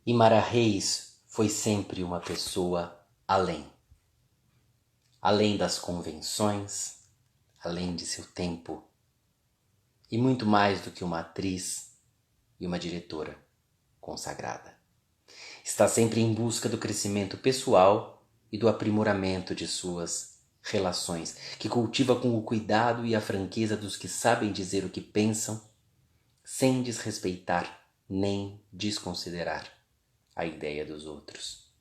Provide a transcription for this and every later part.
Imara Reis foi sempre uma pessoa além. Além das convenções, além de seu tempo, e muito mais do que uma atriz e uma diretora consagrada. Está sempre em busca do crescimento pessoal e do aprimoramento de suas relações, que cultiva com o cuidado e a franqueza dos que sabem dizer o que pensam, sem desrespeitar nem desconsiderar a ideia dos outros.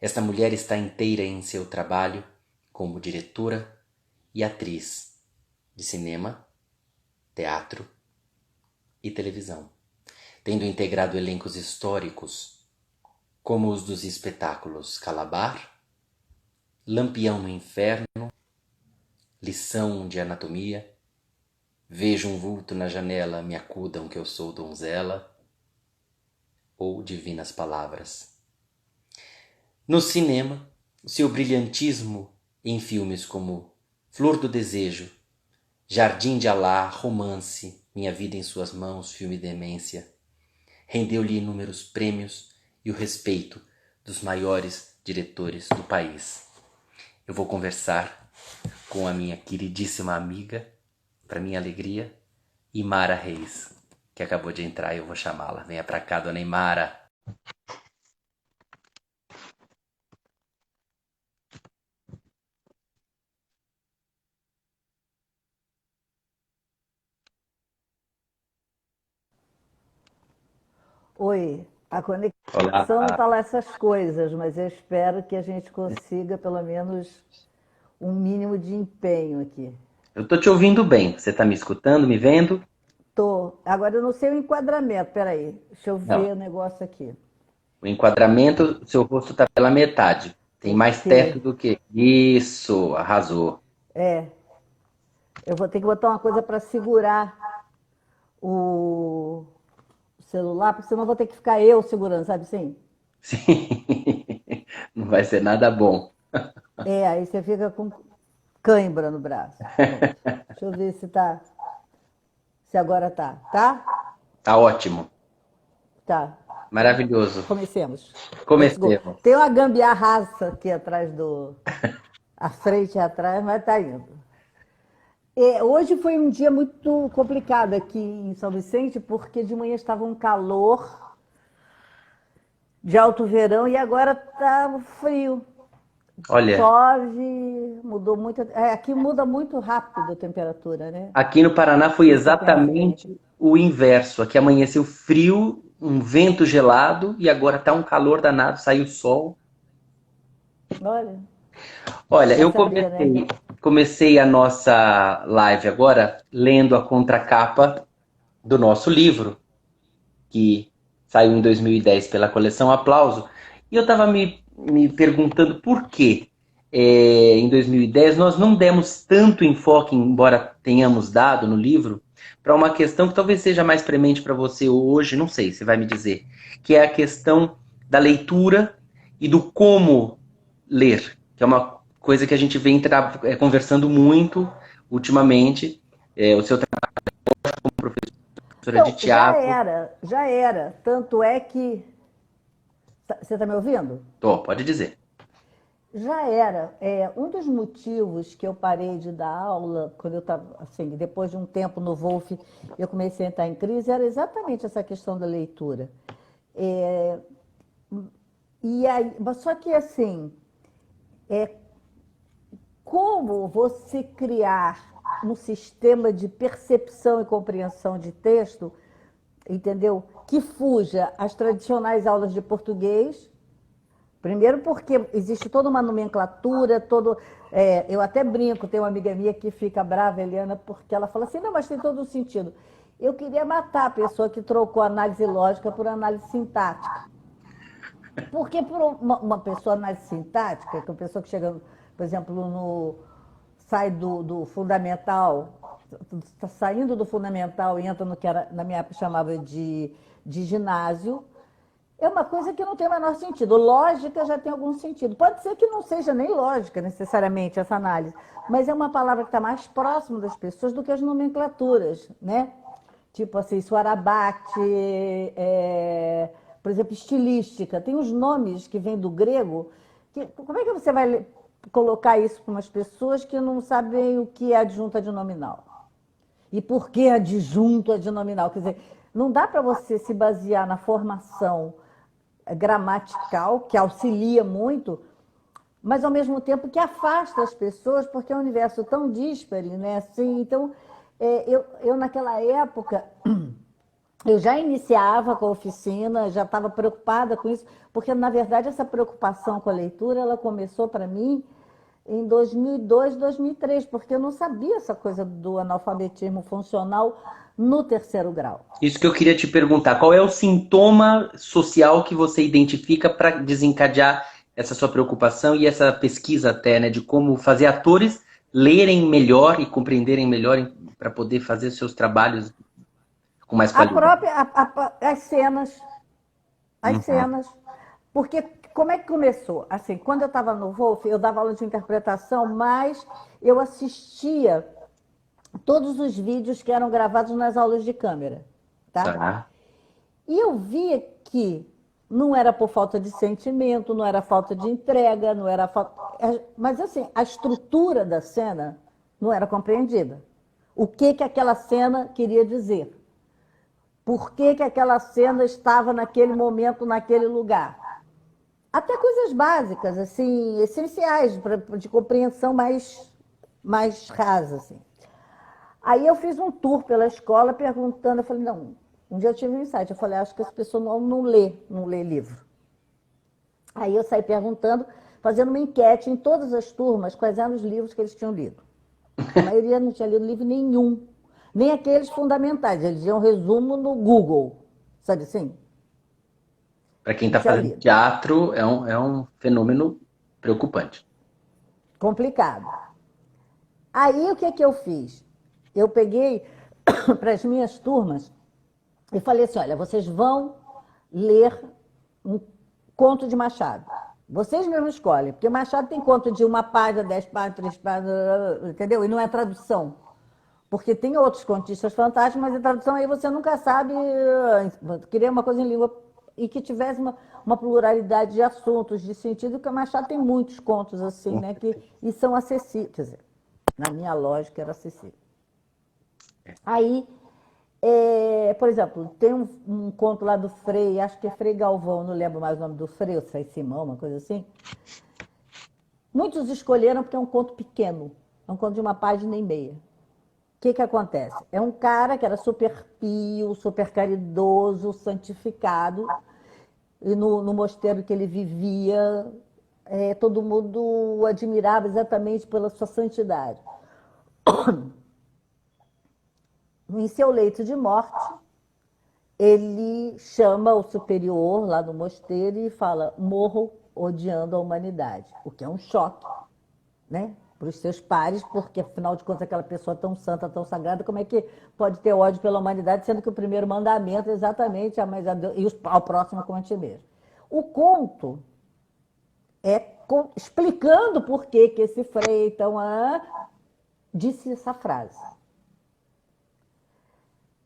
Esta mulher está inteira em seu trabalho como diretora e atriz de cinema, teatro e televisão, tendo integrado elencos históricos como os dos espetáculos Calabar, Lampião no Inferno, Lição de Anatomia, Vejo um vulto na janela, me acudam que eu sou donzela, ou Divinas Palavras. No cinema, o seu brilhantismo em filmes como Flor do Desejo, Jardim de Alá, Romance, Minha Vida em Suas Mãos, filme Demência, rendeu-lhe inúmeros prêmios e o respeito dos maiores diretores do país. Eu vou conversar com a minha queridíssima amiga, para minha alegria, Imara Reis, que acabou de entrar e eu vou chamá-la. Venha para cá, dona Imara. Oi, a Olá. conexão não está lá essas coisas, mas eu espero que a gente consiga pelo menos um mínimo de empenho aqui. Eu tô te ouvindo bem. Você tá me escutando, me vendo? Tô. Agora eu não sei o enquadramento, peraí, deixa eu Não. ver o negócio aqui. O enquadramento, seu rosto tá pela metade. Tem mais Ok, teto do que. Isso, arrasou. é, eu vou ter que botar uma coisa para segurar o celular, porque senão eu vou ter que ficar eu segurando, sabe assim? Sim. Não vai ser nada bom. É, aí você fica com cãibra no braço. Pronto. Deixa eu ver se agora tá. Tá? Tá ótimo. Tá. Então, Maravilhoso. comecemos. Let's go. Comecemos. Tem uma gambiarraça aqui atrás do. À frente e atrás, mas tá indo. Hoje foi um dia muito complicado aqui em São Vicente, porque de manhã estava um calor de alto verão e agora tá frio. Olha, Chove, mudou muito. Aqui muda muito rápido a temperatura, né? aqui no Paraná Não foi sei se você tem essa ideia. exatamente o inverso. Aqui amanheceu frio, um vento gelado e agora tá um calor danado, saiu sol. Olha, Olha, vai eu saber, né? comecei a nossa live agora lendo a contracapa do nosso livro, que saiu em 2010 pela coleção Aplauso. E eu estava me perguntando por que em 2010 nós não demos tanto enfoque, embora tenhamos dado no livro, para uma questão que talvez seja mais premente para você hoje, não sei, você vai me dizer, que é a questão da leitura e do como ler, que é uma coisa que a gente vem conversando muito ultimamente. O seu trabalho como professora de Então, já teatro. era, já era. Tanto é que. Você está me ouvindo? Tô, pode dizer. Já era. Um dos motivos que eu parei de dar aula, quando eu estava, assim, depois de um tempo no Wolf, eu comecei a entrar em crise, era exatamente essa questão da leitura. É, e aí, mas só que assim, como você criar um sistema de percepção e compreensão de texto, entendeu? Que fuja às tradicionais aulas de português. Primeiro porque existe toda uma nomenclatura, eu até brinco, tem uma amiga minha que fica brava, Eliana, porque ela fala assim, não, mas tem todo o sentido. Eu queria matar a pessoa que trocou análise lógica por análise sintática. Porque por uma pessoa análise sintática, que é uma pessoa que chega, por exemplo, sai do fundamental, está saindo do fundamental e entra no que era, na minha época chamava de ginásio, é uma coisa que não tem o menor sentido. Lógica já tem algum sentido. Pode ser que não seja nem lógica necessariamente essa análise, mas é uma palavra que está mais próxima das pessoas do que as nomenclaturas, né? Tipo assim, suarabate, por exemplo, estilística. Tem uns nomes que vêm do grego. Como é que você vai colocar isso para umas pessoas que não sabem o que é adjunto adnominal? E por que adjunto adnominal? Quer dizer, não dá para você se basear na formação gramatical, que auxilia muito, mas ao mesmo tempo que afasta as pessoas, porque é um universo tão díspare, né? Assim, então, eu naquela época, eu já iniciava com a oficina, já estava preocupada com isso, porque na verdade essa preocupação com a leitura, ela começou para mim em 2002, 2003, porque eu não sabia essa coisa do analfabetismo funcional no terceiro grau. Isso que eu queria te perguntar, qual é o sintoma social que você identifica para desencadear essa sua preocupação e essa pesquisa até, né, de como fazer atores lerem melhor e compreenderem melhor para poder fazer seus trabalhos com mais qualidade? As cenas, as Uhum. cenas. Porque como é que começou? Assim, quando eu estava no Wolf, eu dava aula de interpretação, mas eu assistia todos os vídeos que eram gravados nas aulas de câmera, tá? Tá. E eu via que não era por falta de sentimento, não era falta de entrega, não era falta. Mas assim, a estrutura da cena não era compreendida. O que que aquela cena queria dizer? Por que que aquela cena estava naquele momento, naquele lugar? Até coisas básicas, assim, essenciais, de compreensão mais rasa, assim. Aí eu fiz um tour pela escola perguntando, eu falei, não, um dia eu tive um insight, eu falei, acho que essa pessoa não lê livro. Aí eu saí perguntando, fazendo uma enquete em todas as turmas, quais eram os livros que eles tinham lido. A maioria não tinha lido livro nenhum, nem aqueles fundamentais, eles iam resumo no Google, sabe assim? Para quem Não está tinha fazendo lido. teatro, é um fenômeno preocupante. Complicado. Aí o que que eu fiz? Eu peguei para as minhas turmas e falei assim, olha, vocês vão ler um conto de Machado. Vocês mesmos escolhem, porque Machado tem conto de 1 página, 10 páginas, 3 páginas, entendeu? E não é tradução. Porque tem outros contistas fantásticos, mas a tradução aí você nunca sabe. Queria uma coisa em língua e que tivesse uma pluralidade de assuntos, de sentido, porque o Machado tem muitos contos assim, né? E são acessíveis. Quer dizer, na minha lógica era acessível. Aí, por exemplo, tem um conto lá do Frei, acho que é Frei Galvão, não lembro mais o nome do Frei, ou Frei Simão, uma coisa assim. Muitos escolheram porque é um conto pequeno, é um conto de 1 página e meia. O que que acontece? É um cara que era super pio, super caridoso, santificado, e no mosteiro que ele vivia, todo mundo o admirava exatamente pela sua santidade. Em seu leito de morte, ele chama o superior lá no mosteiro e fala: morro odiando a humanidade, o que é um choque, né? Para os seus pares, porque afinal de contas aquela pessoa tão santa, tão sagrada, como é que pode ter ódio pela humanidade, sendo que o primeiro mandamento é exatamente amar a Deus e ao próximo como a ti mesmo. O conto explicando por que esse Frei então, disse essa frase.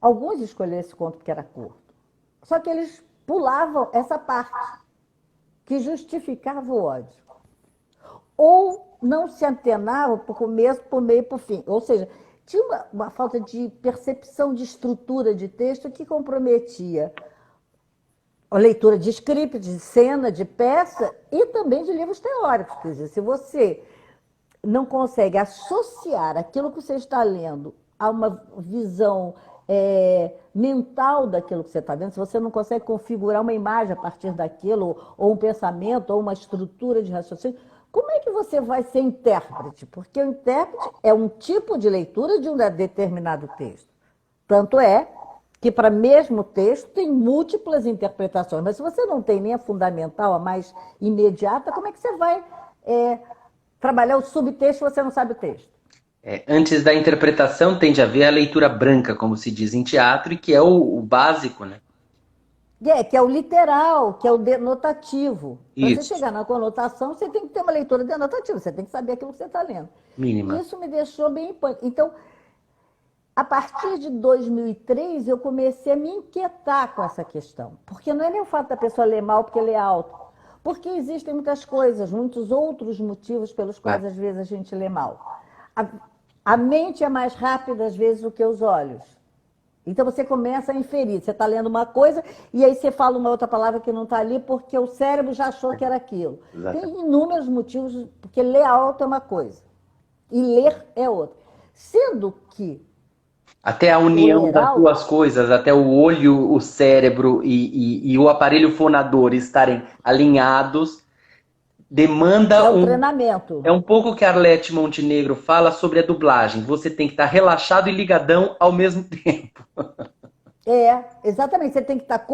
Alguns escolheram esse conto porque era curto. Só que eles pulavam essa parte que justificava o ódio. Ou não se antenavam por começo, por meio e por fim. Ou seja, tinha uma falta de percepção de estrutura de texto que comprometia a leitura de script, de cena, de peça e também de livros teóricos. Quer dizer, se você não consegue associar aquilo que você está lendo a uma visão mental daquilo que você está vendo, se você não consegue configurar uma imagem a partir daquilo, ou um pensamento, ou uma estrutura de raciocínio, como é que você vai ser intérprete? Porque o intérprete é um tipo de leitura de um determinado texto. Tanto é que para mesmo texto tem múltiplas interpretações, mas se você não tem nem a fundamental, a mais imediata, como é que você vai trabalhar o subtexto se você não sabe o texto? Antes da interpretação, tende a haver a leitura branca, como se diz em teatro, e que é o básico, né? Que é o literal, que é o denotativo. Para você Isso, chegar na conotação, você tem que ter uma leitura denotativa, você tem que saber aquilo que você está lendo. E mínima. isso me deixou bem em pânico. Então, A partir de 2003, eu comecei a me inquietar com essa questão. Porque não é nem o fato da pessoa ler mal porque lê alto. Porque existem muitas coisas, muitos outros motivos pelos quais, Claro. às vezes, a gente lê mal. A, a mente é mais rápida, às vezes, do que os olhos. Então, você começa a inferir. Você está lendo uma coisa e aí você fala uma outra palavra que não está ali porque o cérebro já achou que era aquilo. Tem Exatamente. inúmeros motivos, porque ler alto é uma coisa e ler é outra. Sendo que Até a o união ler das alto duas coisas, até o olho, o cérebro e o aparelho fonador estarem alinhados, é demanda um um. treinamento. É um pouco que a Arlete Montenegro fala sobre a dublagem. Você tem que estar relaxado e ligadão ao mesmo tempo. Exatamente. Você tem que estar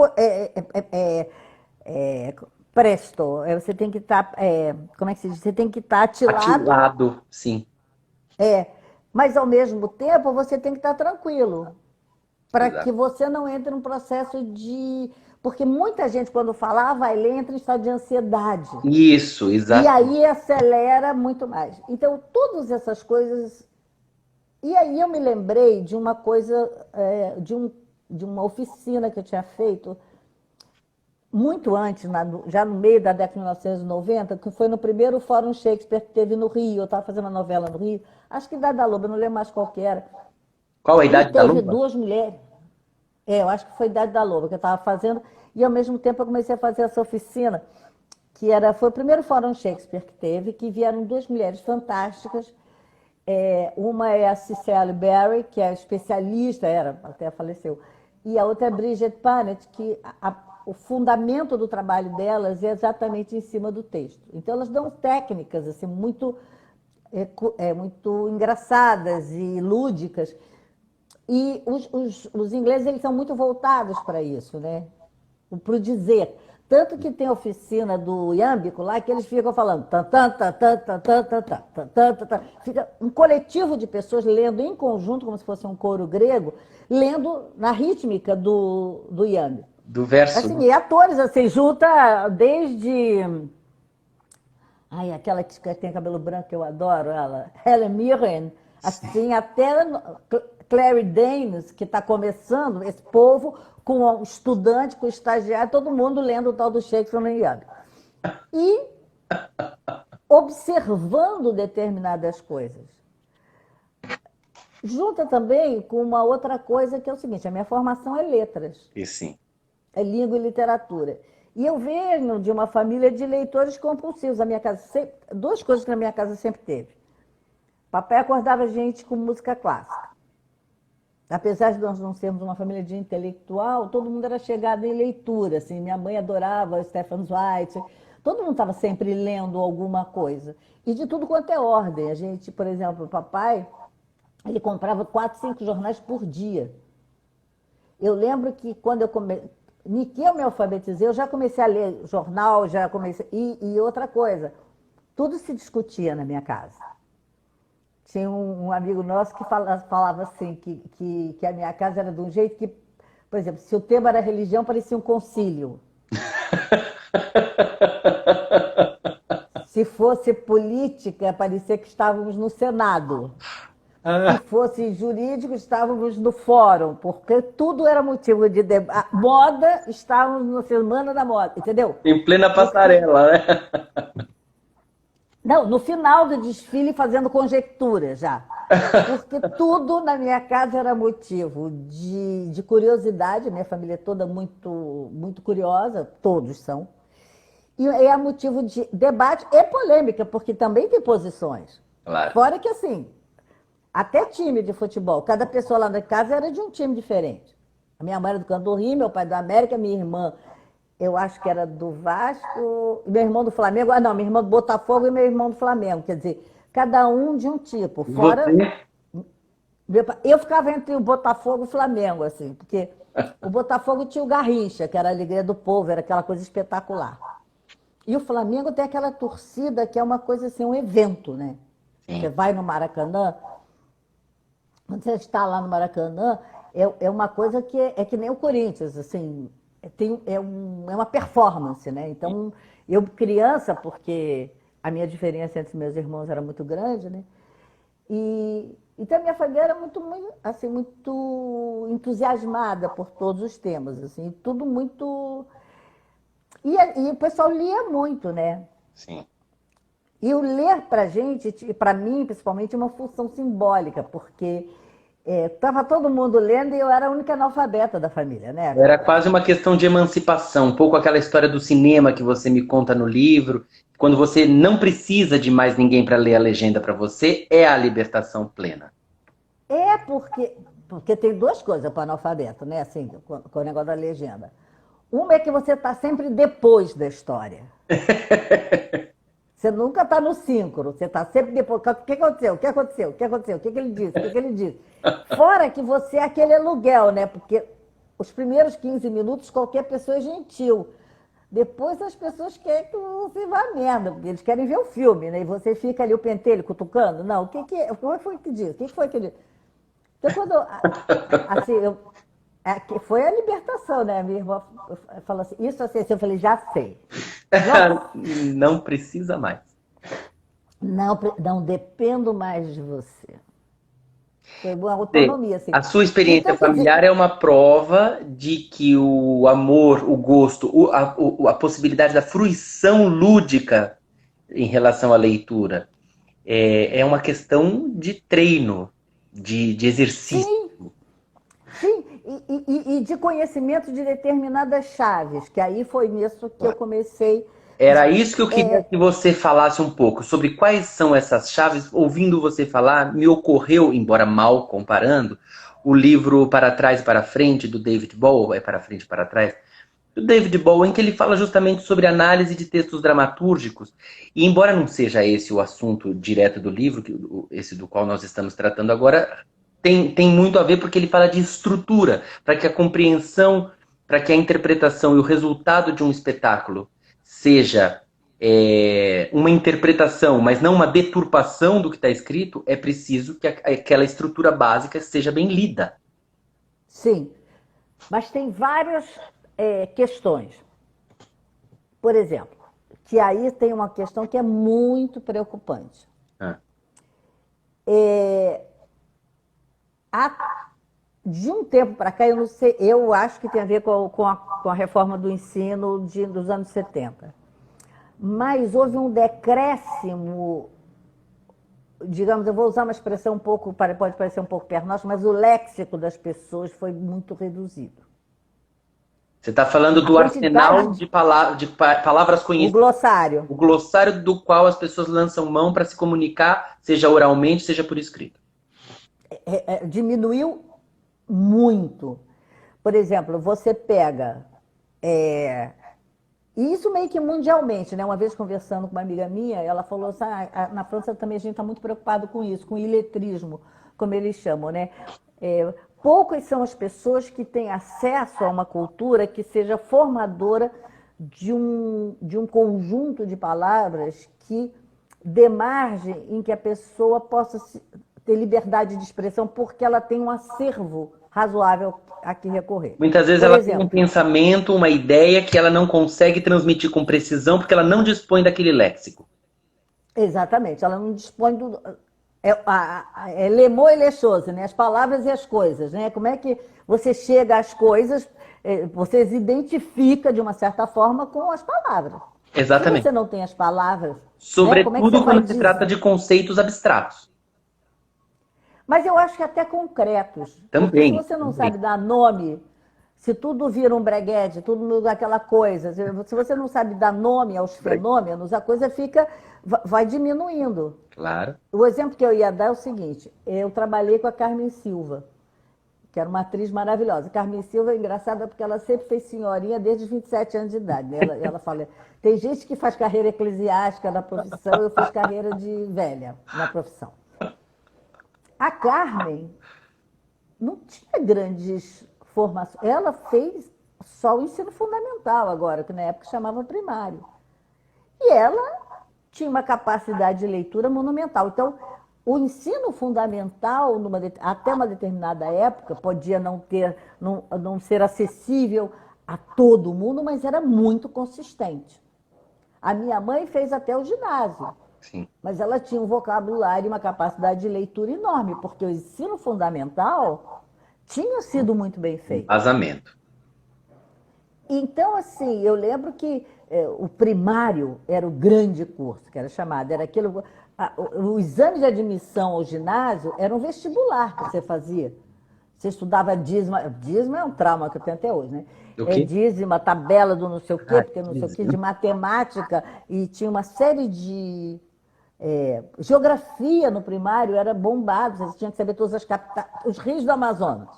é, presto. Você tem que estar, como é que se diz? Você tem que estar atilado, Atilado, sim. mas ao mesmo tempo você tem que estar tranquilo, para que Exato. você não entre num processo de. Porque muita gente, quando fala, vai ler, entra em estado de ansiedade. Isso, E exato. aí acelera muito mais. Então, todas essas coisas. E aí eu me lembrei de uma coisa, de uma oficina que eu tinha feito muito antes, já no meio da década de 1990, que foi no primeiro Fórum Shakespeare que teve no Rio. Eu estava fazendo uma novela no Rio, acho que da Loba, não lembro mais qual que era. Qual a E idade da teve luva? duas mulheres. Eu acho que foi Idade da Loba que eu estava fazendo. E ao mesmo tempo eu comecei a fazer essa oficina, foi o primeiro Fórum Shakespeare que teve, que vieram duas mulheres fantásticas. Uma é a Cicely Berry, que é especialista, até faleceu, e a outra é Bridget Panet, que o fundamento do trabalho delas é exatamente em cima do texto. Então elas dão técnicas assim muito engraçadas e lúdicas. E os ingleses eles são muito voltados para isso, né? Para o dizer. Tanto que tem a oficina do Iâmbico lá que eles ficam falando tan, tan, tan, tan, tan, tan, tan, tan, tan, tan, tan, tan. Fica um coletivo de pessoas lendo em conjunto, como se fosse um coro grego, lendo na rítmica do Iâmbico. Do verso, Assim, né? e atores, assim, junta desde. Ai, aquela que tem cabelo branco que eu adoro, ela, Helen Mirren, assim, até Clary Danes, que está começando, esse povo, com o estudante, com o estagiário, todo mundo lendo o tal do Shakespeare no Iâmbico. E observando determinadas coisas. Junta também com uma outra coisa que é o seguinte, a minha formação é letras, E sim. é língua e literatura. E eu venho de uma família de leitores compulsivos. A minha casa duas coisas que na minha casa sempre teve. Papai acordava a gente com música clássica. Apesar de nós não sermos uma família de intelectual, todo mundo era chegado em leitura. Assim, minha mãe adorava Stefan Zweig. Todo mundo estava sempre lendo alguma coisa. E de tudo quanto é ordem. A gente, por exemplo, o papai, ele comprava 4, 5 jornais por dia. Eu lembro que quando que eu me alfabetizei, eu já comecei a ler jornal, já comecei. E outra coisa, tudo se discutia na minha casa. Tinha um amigo nosso que falava assim, que a minha casa era de um jeito que, por exemplo, se o tema era religião, parecia um concílio. Se fosse política, parecia que estávamos no Senado. Se Ah, fosse jurídico, estávamos no fórum, porque tudo era motivo de debate. Moda, estávamos na Semana da Moda, entendeu? em plena Porque, passarela, né? não, no final do desfile, fazendo conjectura já. Porque tudo na minha casa era motivo de curiosidade, minha família é toda muito, muito curiosa, todos são. E é motivo de debate e polêmica, porque também tem posições. Claro. Fora que assim, até time de futebol. Cada pessoa lá na casa era de um time diferente. A minha mãe era do Canto do Rio, meu pai do América, minha irmã, eu acho que era do Vasco, e meu irmão do Flamengo. Ah, não, minha irmã do Botafogo e meu irmão do Flamengo. Quer dizer, cada um de um tipo. Você? Fora. Eu ficava entre o Botafogo e o Flamengo, assim, porque o Botafogo tinha o Garrincha, que era a alegria do povo, era aquela coisa espetacular. E o Flamengo tem aquela torcida que é uma coisa assim, um evento, né? Você Sim. vai no Maracanã, quando você está lá no Maracanã, é uma coisa que é que nem o Corinthians, assim, é uma performance, né? Então, eu criança, porque a minha diferença entre meus irmãos era muito grande, né? E Então, a minha família era assim, muito entusiasmada por todos os temas, assim, tudo muito... E o pessoal lia muito, né? Sim. E o ler para a gente, para mim, principalmente, é uma função simbólica, porque estava todo mundo lendo e eu era a única analfabeta da família, né? Era quase uma questão de emancipação, um pouco aquela história do cinema que você me conta no livro. Quando você não precisa de mais ninguém para ler a legenda para você, é a libertação plena. É porque tem duas coisas para analfabeto, né? Assim, com o negócio da legenda. Uma é que você está sempre depois da história. Você nunca está no síncro, você está sempre depois. O que aconteceu? O que aconteceu? O que aconteceu? O que ele disse? O que ele disse? Fora que você é aquele aluguel, né? Porque os primeiros 15 minutos qualquer pessoa é gentil. Depois as pessoas querem que você vá à merda, porque eles querem ver o filme, né? E você fica ali o pentelho cutucando. Não, como foi que disse? O que foi que ele. Então, quando. Assim, que foi a libertação, né? A minha irmã falou assim: isso assim, eu falei, já sei. Nossa, Não precisa mais. não dependo mais de você. Foi uma autonomia, assim. A sua experiência Então, quer dizer, familiar é uma prova de que o amor, o gosto, a possibilidade da fruição lúdica em relação à leitura é uma questão de treino, de exercício. sim, sim, e de conhecimento de determinadas chaves, que aí foi nisso que eu comecei. Era isso que eu queria que você falasse um pouco, sobre quais são essas chaves. Ouvindo você falar, me ocorreu, embora mal comparando, o livro Para Trás e Para Frente, do David Bowie, é Para Frente e Para Trás, do David Bowie, em que ele fala justamente sobre análise de textos dramatúrgicos. E embora não seja esse o assunto direto do livro, esse do qual nós estamos tratando agora, tem muito a ver porque ele fala de estrutura, para que a compreensão, para que a interpretação e o resultado de um espetáculo seja uma interpretação, mas não uma deturpação do que está escrito, é preciso que aquela estrutura básica seja bem lida. Sim, mas tem várias questões. Por exemplo, que aí tem uma questão que é muito preocupante. Ah. De um tempo para cá, eu não sei, eu acho que tem a ver com a reforma do ensino dos anos 70. Mas houve um decréscimo, digamos, eu vou usar uma expressão um pouco, pode parecer um pouco pernóstica, mas o léxico das pessoas foi muito reduzido. Você está falando A do arsenal quantidade, de palavras o conhecidas, glossário, o glossário do qual as pessoas lançam mão para se comunicar, seja oralmente, seja por escrito. diminuiu muito. Por exemplo, você pega. E isso meio que mundialmente, né? Uma vez conversando com uma amiga minha, ela falou assim: na França também a gente está muito preocupado com isso, com o iletrismo, como eles chamam, né? Poucas são as pessoas que têm acesso a uma cultura que seja formadora de um conjunto de palavras que dê margem em que a pessoa possa ter liberdade de expressão, porque ela tem um acervo razoável a que recorrer. Muitas vezes Por ela tem um exemplo, pensamento, uma ideia que ela não consegue transmitir com precisão porque ela não dispõe daquele léxico. exatamente, ela não dispõe do. Le mot e les choses, né? As palavras e as coisas, né? Como é que você chega às coisas, você se identifica de uma certa forma com as palavras. Se Exatamente. você não tem as palavras, né? Como é que você Sobretudo vai quando se dizer? trata de conceitos abstratos. Mas eu acho que até concretos, porque se Também, você não também. sabe dar nome, se tudo vira um breguete, tudo aquela coisa, se você não sabe dar nome aos fenômenos, a coisa vai diminuindo. Claro. O exemplo que eu ia dar é o seguinte: eu trabalhei com a Carmen Silva, que era uma atriz maravilhosa. Carmen Silva é engraçada porque ela sempre fez senhorinha desde os 27 anos de idade. Né? Ela fala, tem gente que faz carreira eclesiástica na profissão, eu fiz carreira de velha na profissão. A Carmen não tinha grandes formações. Ela fez só o ensino fundamental agora, que na época chamava primário. E ela tinha uma capacidade de leitura monumental. Então, o ensino fundamental, até uma determinada época, podia não ser acessível a todo mundo, mas era muito consistente. A minha mãe fez até o ginásio. Sim. Mas ela tinha um vocabulário e uma capacidade de leitura enorme, porque o ensino fundamental tinha sido muito bem feito. Embasamento. Então, assim, eu lembro que o primário era o grande curso, que era chamado, era aquilo. O exame de admissão ao ginásio era um vestibular que você fazia. Você estudava dízima, dízima é um trauma que eu tenho até hoje, né? O É quê? dízima, tabela do não sei o quê, Ah, porque não sei o quê, de dizendo. matemática, e tinha uma série de. Geografia no primário era bombado, você tinha que saber todas as capitais, os rios do Amazonas.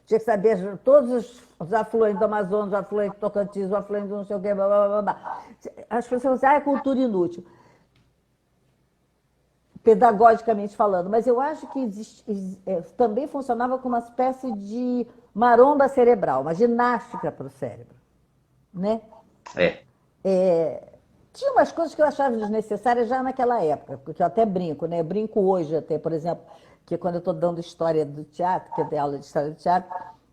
Tinha que saber todos os afluentes do Amazonas, os afluentes do Tocantins, os afluentes do não sei o quê, blá, blá, blá, blá. As pessoas dizem, é cultura inútil, pedagogicamente falando, mas eu acho que também funcionava como uma espécie de maromba cerebral, uma ginástica para o cérebro, né? É. Tinha umas coisas que eu achava desnecessárias já naquela época, porque eu até brinco, né? Eu brinco hoje até, por exemplo, que quando eu estou dando história do teatro, que eu dei aula de história do teatro,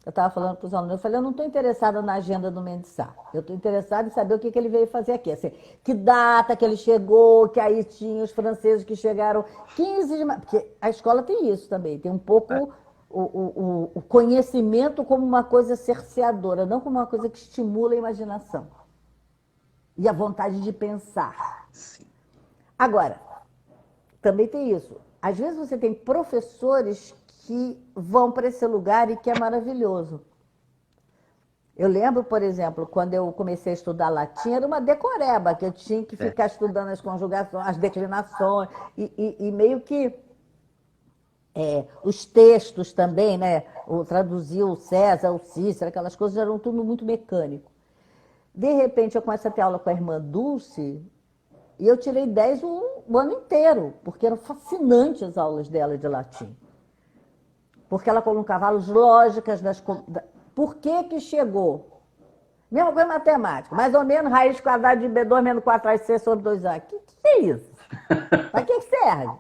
eu estava falando para os alunos, eu falei, eu não estou interessada na agenda do Mendes Sá, eu estou interessada em saber o que ele veio fazer aqui, assim, que data que ele chegou, que aí tinha os franceses que chegaram 15 de maio, porque a escola tem isso também, tem um pouco o conhecimento como uma coisa cerceadora, não como uma coisa que estimula a imaginação e a vontade de pensar. Sim. Agora, também tem isso. Às vezes você tem professores que vão para esse lugar e que é maravilhoso. Eu lembro, por exemplo, quando eu comecei a estudar latim, era uma decoreba, que eu tinha que É. ficar estudando as conjugações, as declinações, e meio que os textos também, né? O traduzir o César, o Cícero, aquelas coisas eram tudo muito mecânico. De repente, eu começo a ter aula com a irmã Dulce, e eu tirei 10 o ano inteiro, porque eram fascinantes as aulas dela de latim. Porque ela colocava as lógicas das. Por que que chegou? Mesma coisa matemática. Mais ou menos raiz quadrada de B2 menos 4AC sobre 2A. Que é isso? Para que serve?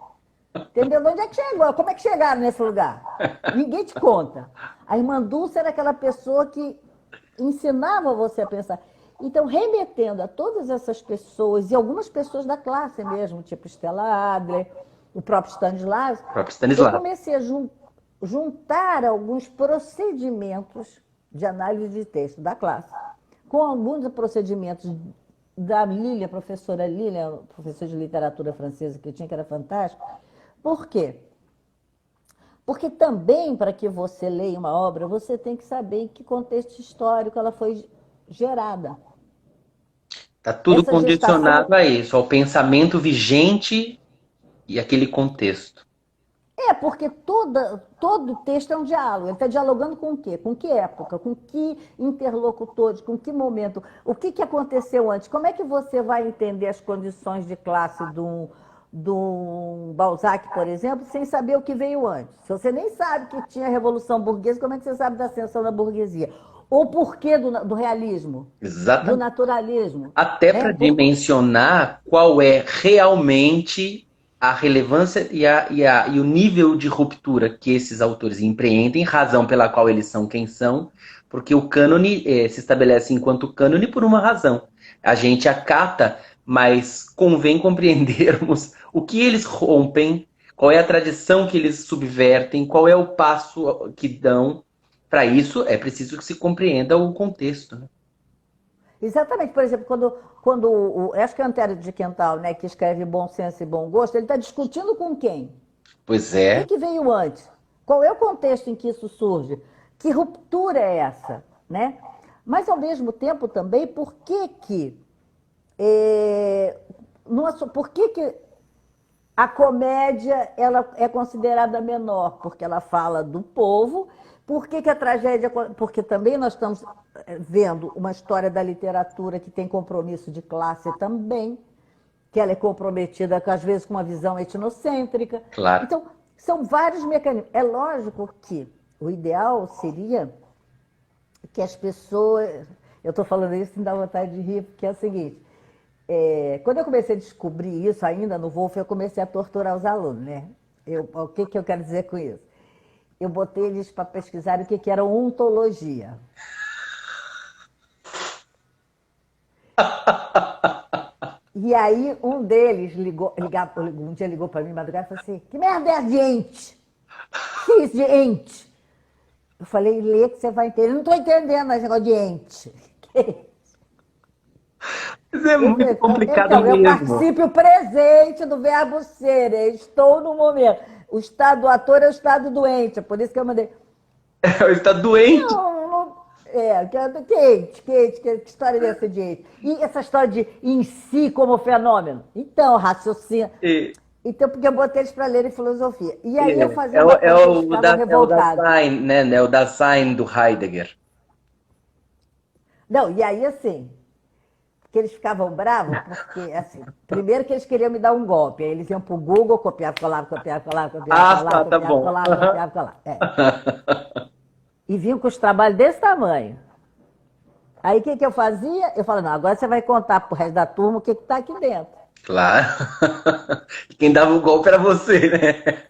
Entendeu? De onde é que chegou? Como é que chegaram nesse lugar? Ninguém te conta. A irmã Dulce era aquela pessoa que ensinava você a pensar. Então, remetendo a todas essas pessoas, e algumas pessoas da classe mesmo, tipo Stella Adler, o próprio Stanislas, O próprio eu Stanislau. comecei a juntar alguns procedimentos de análise de texto da classe, com alguns procedimentos da Lília, professora Lília, professora de literatura francesa que eu tinha, que era fantástico. Por quê? Porque também, para que você leia uma obra, você tem que saber em que contexto histórico ela foi gerada. Está tudo Essa gestação. condicionado a isso, ao pensamento vigente e aquele contexto. Porque todo texto é um diálogo. Ele está dialogando com o quê? Com que época? Com que interlocutores? Com que momento? O que aconteceu antes? Como é que você vai entender as condições de classe de um Balzac, por exemplo, sem saber o que veio antes? Se você nem sabe que tinha a Revolução Burguesa, como é que você sabe da ascensão da burguesia? Ou por que do realismo? Do Exatamente. naturalismo? Até Né? para dimensionar qual é realmente a relevância e o nível de ruptura que esses autores empreendem, razão pela qual eles são quem são, porque o cânone se estabelece enquanto cânone por uma razão. A gente acata, mas convém compreendermos o que eles rompem, qual é a tradição que eles subvertem, qual é o passo que dão. Para isso, é preciso que se compreenda o contexto, né? Exatamente, por exemplo, quando acho que é Antero de Quental, né, que escreve Bom Senso e Bom Gosto, ele está discutindo com quem? Pois O é. que veio antes? Qual é o contexto em que isso surge? Que ruptura é essa? Né? Mas, ao mesmo tempo, também, é, por que a comédia ela é considerada menor? Porque ela fala do povo. Por que a tragédia? Porque também nós estamos vendo uma história da literatura que tem compromisso de classe também, que ela é comprometida, às vezes, com uma visão etnocêntrica. Claro. Então, são vários mecanismos. É lógico que o ideal seria que as pessoas. Eu estou falando isso e me dá vontade de rir, porque é o seguinte: quando eu comecei a descobrir isso, ainda no Wolf, eu comecei a torturar os alunos, né? O que eu quero dizer com isso? Eu botei eles para pesquisar o que era ontologia. E aí um deles um dia ligou para mim, madrugada, e falou assim, que merda é a gente? Que é isso de ente? Eu falei, lê que você vai entender. Não estou entendendo esse negócio de ente. Isso é muito complicado Então, eu mesmo. participo presente do verbo ser. Eu estou no momento. O estado do ator é o estado doente. É por isso que eu mandei. Está doente. Que história dessa de ente? E essa história de em si como fenômeno? Então, raciocínio. É, Então, porque eu botei eles para lerem filosofia. E aí eu é, fazia uma coisa que eles ficavam é o revoltados. Dasein, né? É o Dasein do Heidegger. Não, e aí assim, que eles ficavam bravos, porque, assim, primeiro que eles queriam me dar um golpe, aí eles iam pro Google, copiava, colava, copiava, colava, copiava, Ah, colava, tá copiava, bom. colava, copiava, colava. E vinham com os trabalhos desse tamanho. Aí o que, que eu fazia? Eu falava, não, agora você vai contar pro resto da turma o que está aqui dentro. Claro. Quem dava o golpe era você, né?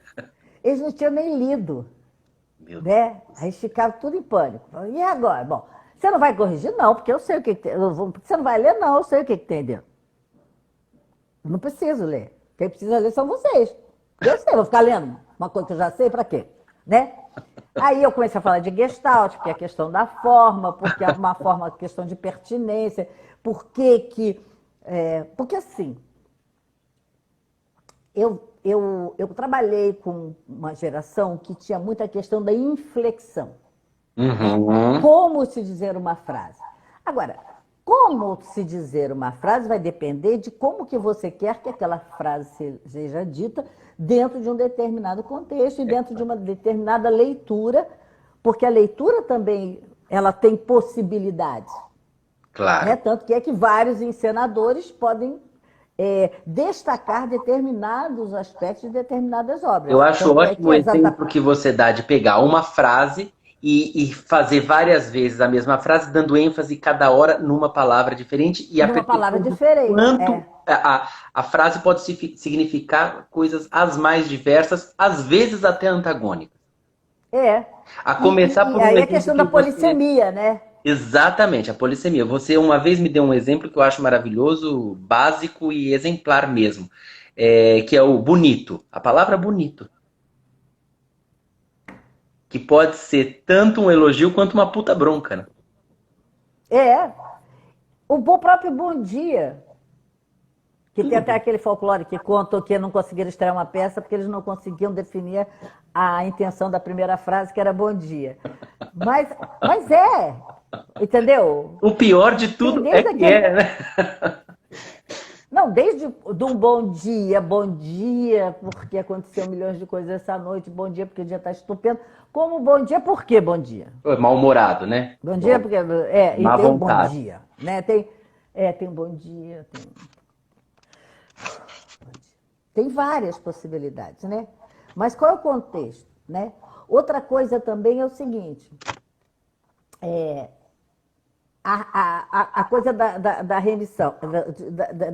Eles não tinham nem lido, Meu né? Deus. Aí ficava tudo em pânico. E agora? Bom, você não vai corrigir? Não, porque eu sei o que, que tem. Você não vai ler? Não, eu sei o que, que tem dentro. Eu não preciso ler. Quem precisa ler são vocês. Eu sei, vou ficar lendo uma coisa que eu já sei, para quê? Né? Aí eu comecei a falar de Gestalt, que é a questão da forma, porque é uma forma, questão de pertinência, por que que... porque assim, eu trabalhei com uma geração que tinha muita questão da inflexão, né? Uhum. Como se dizer uma frase. Agora, como se dizer uma frase vai depender de como que você quer que aquela frase seja dita dentro de um determinado contexto e dentro de uma determinada leitura, porque a leitura também ela tem possibilidades, né? Claro. Tanto que é que vários encenadores podem destacar determinados aspectos de determinadas Eu obras. acho Tanto é ótimo que o as adaptações. exemplo que você dá de pegar uma frase e fazer várias vezes a mesma frase, dando ênfase cada hora numa palavra diferente e a Numa palavra perceber o diferente. quanto a frase pode significar coisas as mais diversas, às vezes até antagônicas. É. A começar E por um aí a exemplo questão que da você. polissemia, né? Exatamente, a polissemia. Você uma vez me deu um exemplo que eu acho maravilhoso, básico e exemplar mesmo, que é o bonito. A palavra bonito. Que pode ser tanto um elogio quanto uma puta bronca, né? É. Próprio Bom Dia, que tem até Tudo. aquele folclore que conta que não conseguiram estrear uma peça porque eles não conseguiam definir a intenção da primeira frase, que era bom dia. Mas entendeu? O pior de Tem tudo é desde que aquele. é, né? Não, desde de um bom dia, porque aconteceu milhões de coisas essa noite, bom dia, porque o dia está estupendo. Como bom dia, por que bom dia? Mal-humorado, né? Bom dia, Bom, porque. E má tem um bom vontade. dia, né? Tem um bom dia, tem várias possibilidades, né? Mas qual é o contexto, né? Outra coisa também é o seguinte, a coisa da remissão,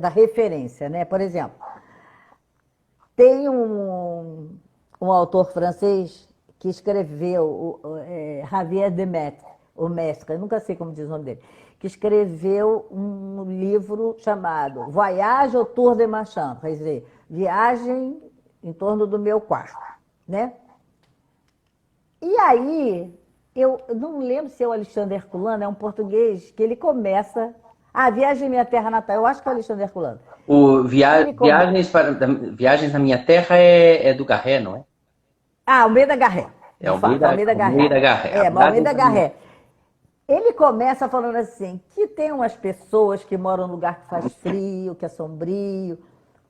da referência, né? Por exemplo, tem um autor francês que escreveu, Javier Demetre, o mestre, eu nunca sei como diz o nome dele, que escreveu um livro chamado Voyage autour de ma chambre, quer dizer, viagem em torno do meu quarto, né? E aí, eu não lembro se é o Alexandre Herculano, é um português, que ele começa... Viagem à minha terra natal, eu acho que é o Alexandre Herculano. Ele come... Viagens na Minha Terra é do Garré, não é? Almeida Garré, É de fato, Almeida Garré. Almeida Garré. Almeida Garré. Ele começa falando assim, que tem umas pessoas que moram num lugar que faz frio, que é sombrio,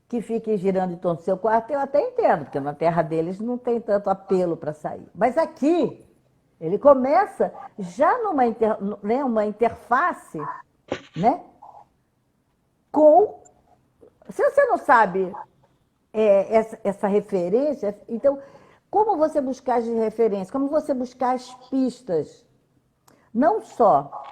que fiquem girando em torno do seu quarto, eu até entendo, porque na terra deles não tem tanto apelo para sair. Mas aqui, ele começa já uma interface, né, com... Se você não sabe essa referência, então, como você buscar as referências, como você buscar as pistas, não só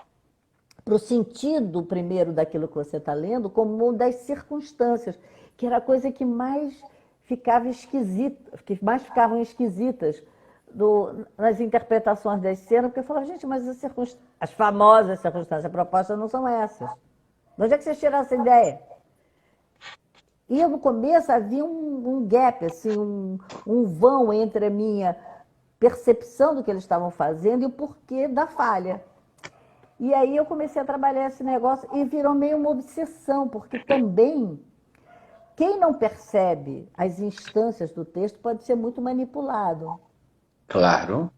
para o sentido primeiro daquilo que você está lendo, como das circunstâncias, que era a coisa que mais ficava esquisita, que mais ficavam esquisitas nas interpretações das cenas, porque eu falava, gente, mas as famosas circunstâncias propostas não são essas. De onde é que vocês tiraram essa ideia? E no começo havia um gap, assim, um vão entre a minha percepção do que eles estavam fazendo e o porquê da falha. E aí eu comecei a trabalhar esse negócio e virou meio uma obsessão, porque também quem não percebe as instâncias do texto pode ser muito manipulado. Claro.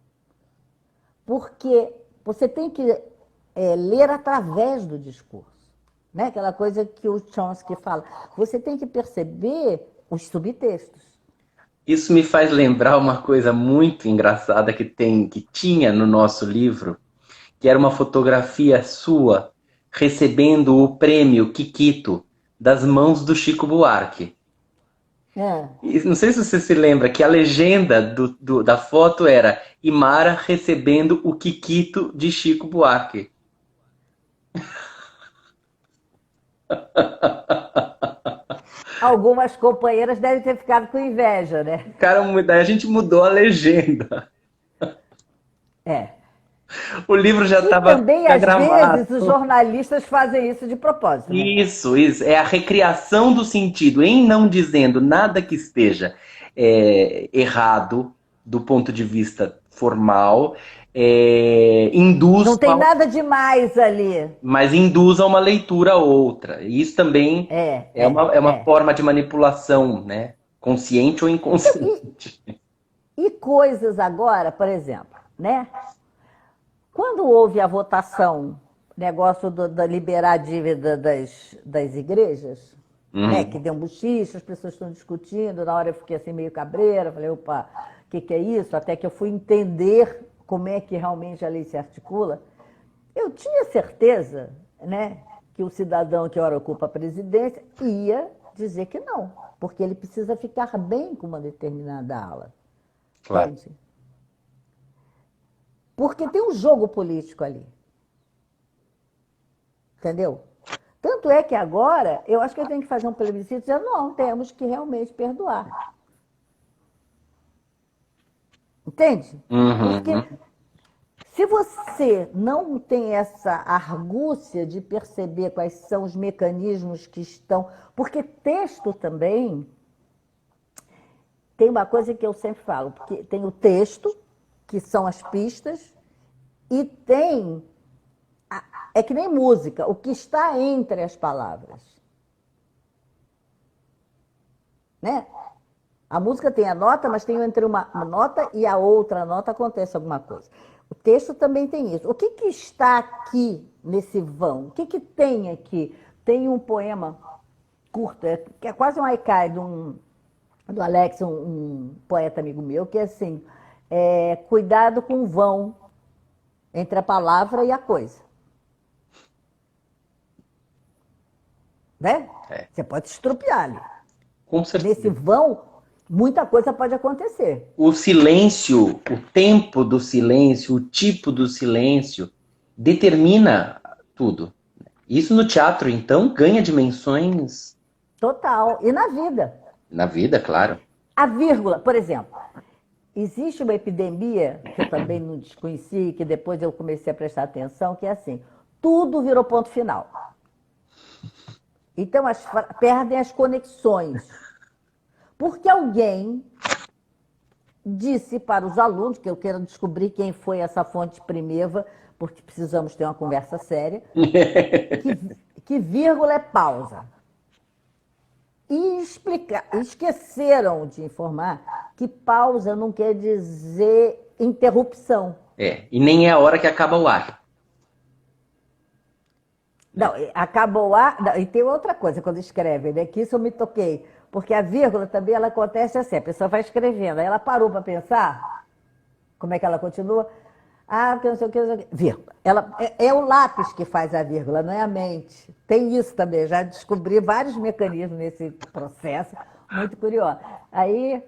Porque você tem que ler através do discurso. Né? Aquela coisa que o Chomsky fala. Você tem que perceber os subtextos. Isso me faz lembrar uma coisa muito engraçada que tinha no nosso livro, que era uma fotografia sua recebendo o prêmio Kikito das mãos do Chico Buarque. É. E não sei se você se lembra que a legenda da foto era Imara recebendo o Kikito de Chico Buarque. Algumas companheiras devem ter ficado com inveja, né? Cara, daí a gente mudou a legenda. É. O livro já E estava também, às gravado. vezes, os jornalistas fazem isso de propósito, né? Isso. É a recriação do sentido, em não dizendo nada que esteja errado do ponto de vista formal, induz, Não tem nada demais ali. mas induz a uma leitura a outra. E isso também é uma É. forma de manipulação, né? Consciente ou inconsciente. E coisas agora, por exemplo, né? Quando houve a votação, negócio da liberar a dívida das igrejas, né, que deu um buchicho, as pessoas estão discutindo, na hora eu fiquei assim meio cabreira, falei, opa, o que é isso? Até que eu fui entender como é que realmente a lei se articula. Eu tinha certeza, né, que o cidadão que ora ocupa a presidência ia dizer que não, porque ele precisa ficar bem com uma determinada ala. Claro. Entende? Porque tem um jogo político ali. Entendeu? Tanto é que agora, eu acho que eu tenho que fazer um plebiscito dizendo, não, temos que realmente perdoar. Entende? Porque se você não tem essa argúcia de perceber quais são os mecanismos que estão... Porque texto também tem uma coisa que eu sempre falo, porque tem o texto, que são as pistas, e tem... É que nem música, o que está entre as palavras. Né? A música tem a nota, mas tem entre uma nota e a outra nota acontece alguma coisa. O texto também tem isso. O que está aqui nesse vão? O que tem aqui? Tem um poema curto, que é quase um haikai do Alex, um poeta amigo meu, que é assim, cuidado com o vão entre a palavra e a coisa. Né? Você pode estrupiar ali. Com certeza. Nesse vão, muita coisa pode acontecer. O silêncio, o tempo do silêncio, o tipo do silêncio, determina tudo. Isso no teatro, então, ganha dimensões... Total. E na vida. Na vida, claro. A vírgula, por exemplo. Existe uma epidemia, que eu também não desconheci, que depois eu comecei a prestar atenção, que é assim, tudo virou ponto final. Então, perdem as conexões. Porque alguém disse para os alunos, que eu quero descobrir quem foi essa fonte primeva, porque precisamos ter uma conversa séria, que vírgula é pausa. E esqueceram de informar que pausa não quer dizer interrupção. E nem é a hora que acaba o ar. Não, acabou o ar. Não, e tem outra coisa quando escreve, né? Que isso eu me toquei. Porque a vírgula também ela acontece assim, a pessoa vai escrevendo, aí ela parou para pensar, como é que ela continua? Porque não sei o que, não sei o que. Vírgula. É o lápis que faz a vírgula, não é a mente. Tem isso também, já descobri vários mecanismos nesse processo, muito curioso. Aí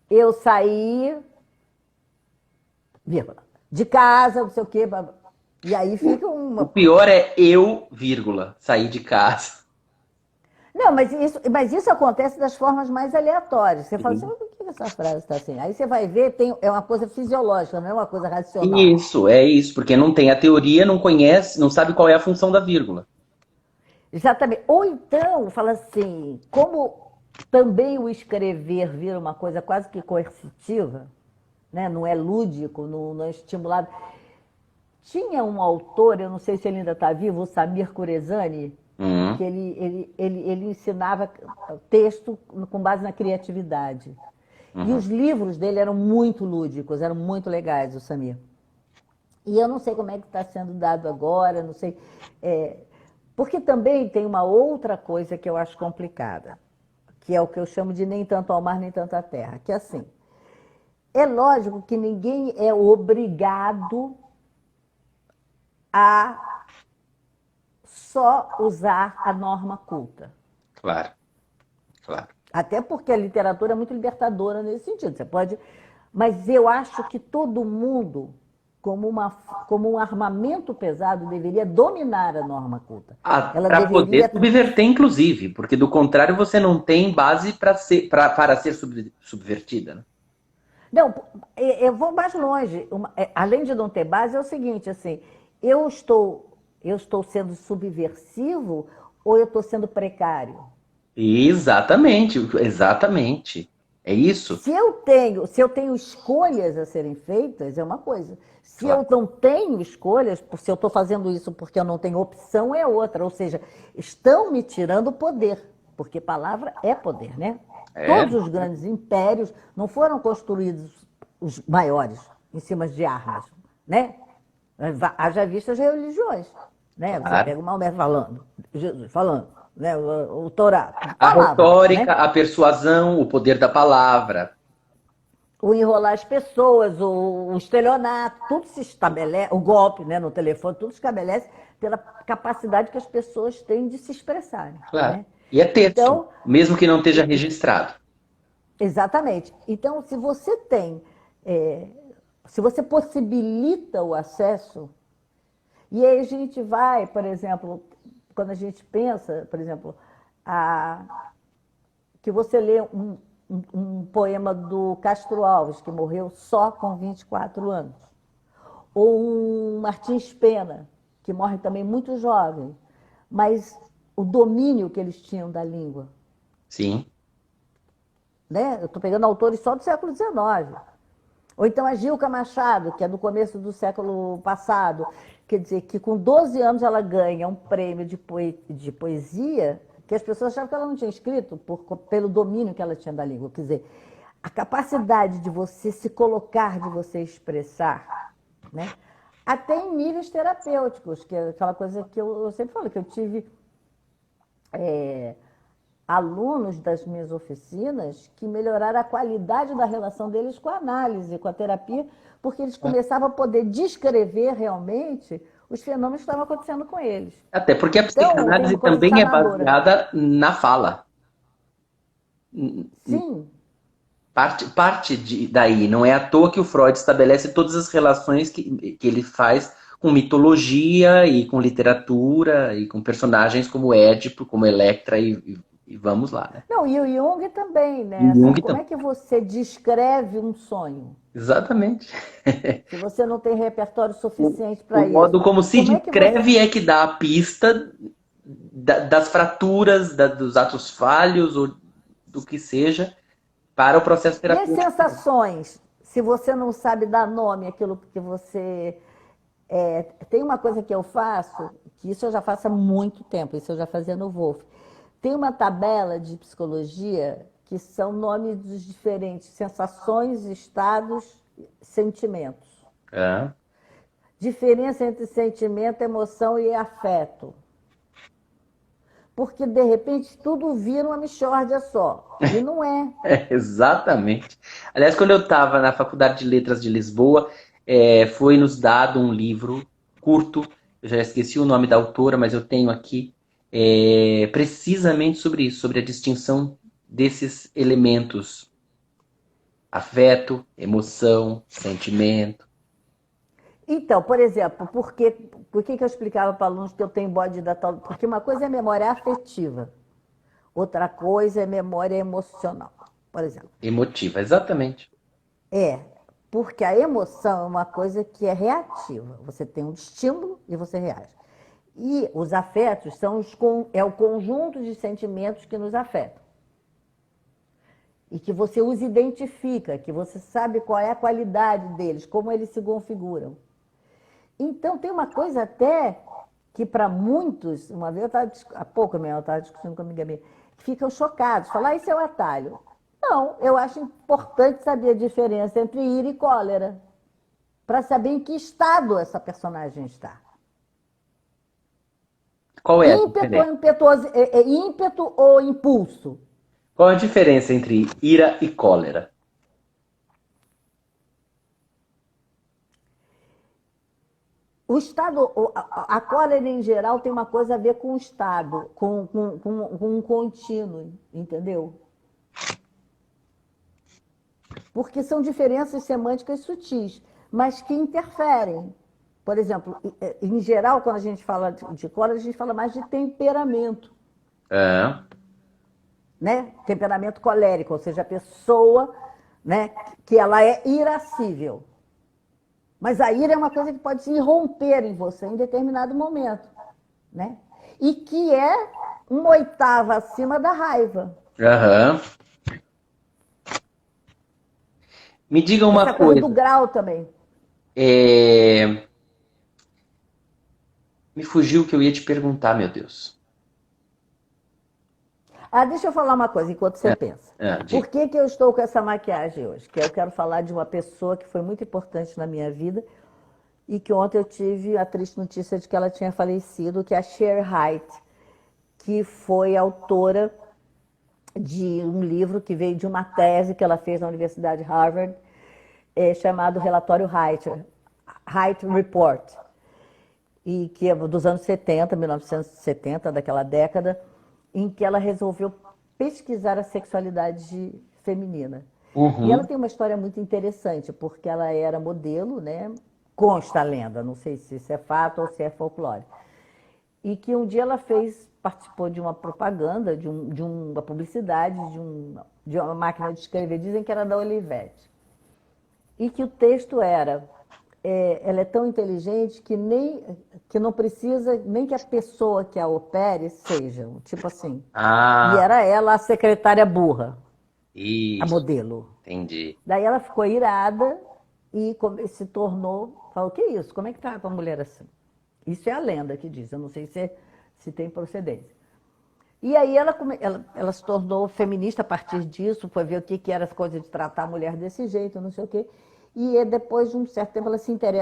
eu saí, vírgula, de casa, não sei o que, e aí fica uma... O pior é eu, vírgula, sair de casa. Não, mas isso acontece das formas mais aleatórias. Você fala assim, mas por que essa frase está assim? Aí você vai ver, é uma coisa fisiológica, não é uma coisa racional. Isso, porque não tem a teoria, não conhece, não sabe qual é a função da vírgula. Exatamente. Ou então, fala assim, como também o escrever vira uma coisa quase que coercitiva, né? Não é lúdico, não é estimulado. Tinha um autor, eu não sei se ele ainda está vivo, o Samir Kurezani, que Uhum, ele ensinava texto com base na criatividade. E uhum. os livros dele eram muito lúdicos, eram muito legais, o Samir. E eu não sei como é que está sendo dado agora, não sei. Porque também tem uma outra coisa que eu acho complicada, que é o que eu chamo de nem tanto ao mar, nem tanto à terra, que é assim, é lógico que ninguém é obrigado a só usar a norma culta. Claro, claro. Até porque a literatura é muito libertadora nesse sentido. Você pode. Mas eu acho que todo mundo, como um armamento pesado, deveria dominar a norma culta. Ela Para poder deveria. subverter, inclusive, porque do contrário você não tem base para ser subvertida, né? Não, eu vou mais longe. Além de não ter base, é o seguinte, assim, eu estou sendo subversivo ou eu estou sendo precário? Exatamente, exatamente. É isso? Se eu tenho escolhas a serem feitas, é uma coisa. Se eu Claro. não tenho escolhas, se eu estou fazendo isso porque eu não tenho opção, é outra. Ou seja, estão me tirando poder, porque palavra é poder, né? É, Todos os grandes impérios não foram construídos, os maiores, em cima de armas, né? Haja vista as religiões, né? Você claro. pega o Maomé falando, Jesus falando, né? O Torá, A palavra, retórica, né? a persuasão, o poder da palavra. O enrolar as pessoas, o estelionato, tudo se estabelece, o golpe, né, no telefone, tudo se estabelece pela capacidade que as pessoas têm de se expressarem, Claro. né? E é texto, Então, mesmo que não esteja registrado. exatamente. Então, se você tem, é, se você possibilita o acesso, e aí a gente vai, por exemplo, quando a gente pensa, por exemplo, a, que você lê um poema do Castro Alves, que morreu só com 24 anos. Ou um Martins Pena, que morre também muito jovem, mas o domínio que eles tinham da língua. Sim. Né? Eu estou pegando autores só do século XIX. Ou então a Gilca Machado, que é do começo do século passado, quer dizer, que com 12 anos ela ganha um prêmio de poesia que as pessoas achavam que ela não tinha escrito pelo domínio que ela tinha da língua. Quer dizer, a capacidade de você se colocar, de você expressar, né? Até em níveis terapêuticos, que é aquela coisa que eu sempre falo, que eu tive alunos das minhas oficinas que melhoraram a qualidade da relação deles com a análise, com a terapia, porque eles começavam a poder descrever realmente os fenômenos que estavam acontecendo com eles. Até porque a Então, tem psicanálise uma coisa também é sanadora. baseada na fala. Sim, Daí. Não é à toa que o Freud estabelece todas as relações que ele faz com mitologia e com literatura e com personagens como Édipo, como Electra e vamos lá, né? não, e o Jung também, E né? Jung Assim, como também. é que você descreve um sonho? Exatamente. Se você não tem repertório suficiente O para modo isso. como se Como é que você. descreve é que dá a pista das fraturas, dos atos falhos ou do que seja para o processo E as terapêutico. sensações? Se você não sabe dar nome àquilo que você. Tem uma coisa que eu faço, que isso eu já faço há muito tempo, isso eu já fazia no Wolf. Tem uma tabela de psicologia que são nomes dos diferentes sensações, estados, sentimentos. É. Diferença entre sentimento, emoção e afeto. Porque, de repente, tudo vira uma mixórdia só. E não é. Exatamente. Aliás, quando eu estava na Faculdade de Letras de Lisboa, foi nos dado um livro curto, eu já esqueci o nome da autora, mas eu tenho aqui, precisamente sobre isso, sobre a distinção desses elementos: afeto, emoção, sentimento. Então, por exemplo, por que eu explicava para alunos que eu tenho bode da tal? Porque uma coisa é memória afetiva, outra coisa é memória emocional, por exemplo. Emotiva, exatamente. É, porque a emoção é uma coisa que é reativa. Você tem um estímulo e você reage. E os afetos é o conjunto de sentimentos que nos afetam. e que você os identifica, que você sabe qual é a qualidade deles, como eles se configuram. Então, tem uma coisa até que para muitos, uma vez eu estava, há pouco mesmo, eu estava discutindo com uma amiga minha, que ficam chocados, falar, isso é o atalho. Não, eu acho importante saber a diferença entre ira e cólera, para saber em que estado essa personagem está. Qual é a Ímpeto ou, diferença? ímpeto ou impulso? Qual a diferença entre ira e cólera? O estado, a cólera em geral tem uma coisa a ver com o estado, com um contínuo, entendeu? Porque são diferenças semânticas sutis, mas que interferem. Por exemplo, em geral, quando a gente fala de cólera, a gente fala mais de temperamento, Ah, né? Temperamento colérico, ou seja, a pessoa, né, que ela é irascível. Mas a ira é uma coisa que pode se irromper em você em determinado momento, né? E que é uma oitava acima da raiva. aham. Me diga Essa uma coisa do coisa. grau também. É, me fugiu o que eu ia te perguntar, meu Deus. Ah, deixa eu falar uma coisa enquanto você pensa. Por Diga. que eu estou com essa maquiagem hoje? Que eu quero falar de uma pessoa que foi muito importante na minha vida e que ontem eu tive a triste notícia de que ela tinha falecido, que é a Sher Hite, que foi autora de um livro que veio de uma tese que ela fez na Universidade de Harvard, chamado Relatório Hite, Hite Report, e que é dos anos 70, 1970, daquela década, em que ela resolveu pesquisar a sexualidade feminina. E ela Uhum. tem uma história muito interessante, porque ela era modelo, né? Consta a lenda, não sei se isso é fato ou se é folclore. E que um dia ela participou de uma propaganda, de uma publicidade, de uma máquina de escrever, dizem que era da Olivetti. E que o texto era, ela é tão inteligente que não precisa nem que a pessoa que a opere seja, tipo assim. E Ah, era ela a secretária burra, a isso, modelo. entendi. Daí ela ficou irada e se tornou, falou, que isso, como é que tá com a mulher assim? Isso é a lenda que diz, eu não sei se tem procedência. E aí ela se tornou feminista a partir disso, foi ver o que era as coisas de tratar a mulher desse jeito, não sei o quê. E depois de um certo tempo ela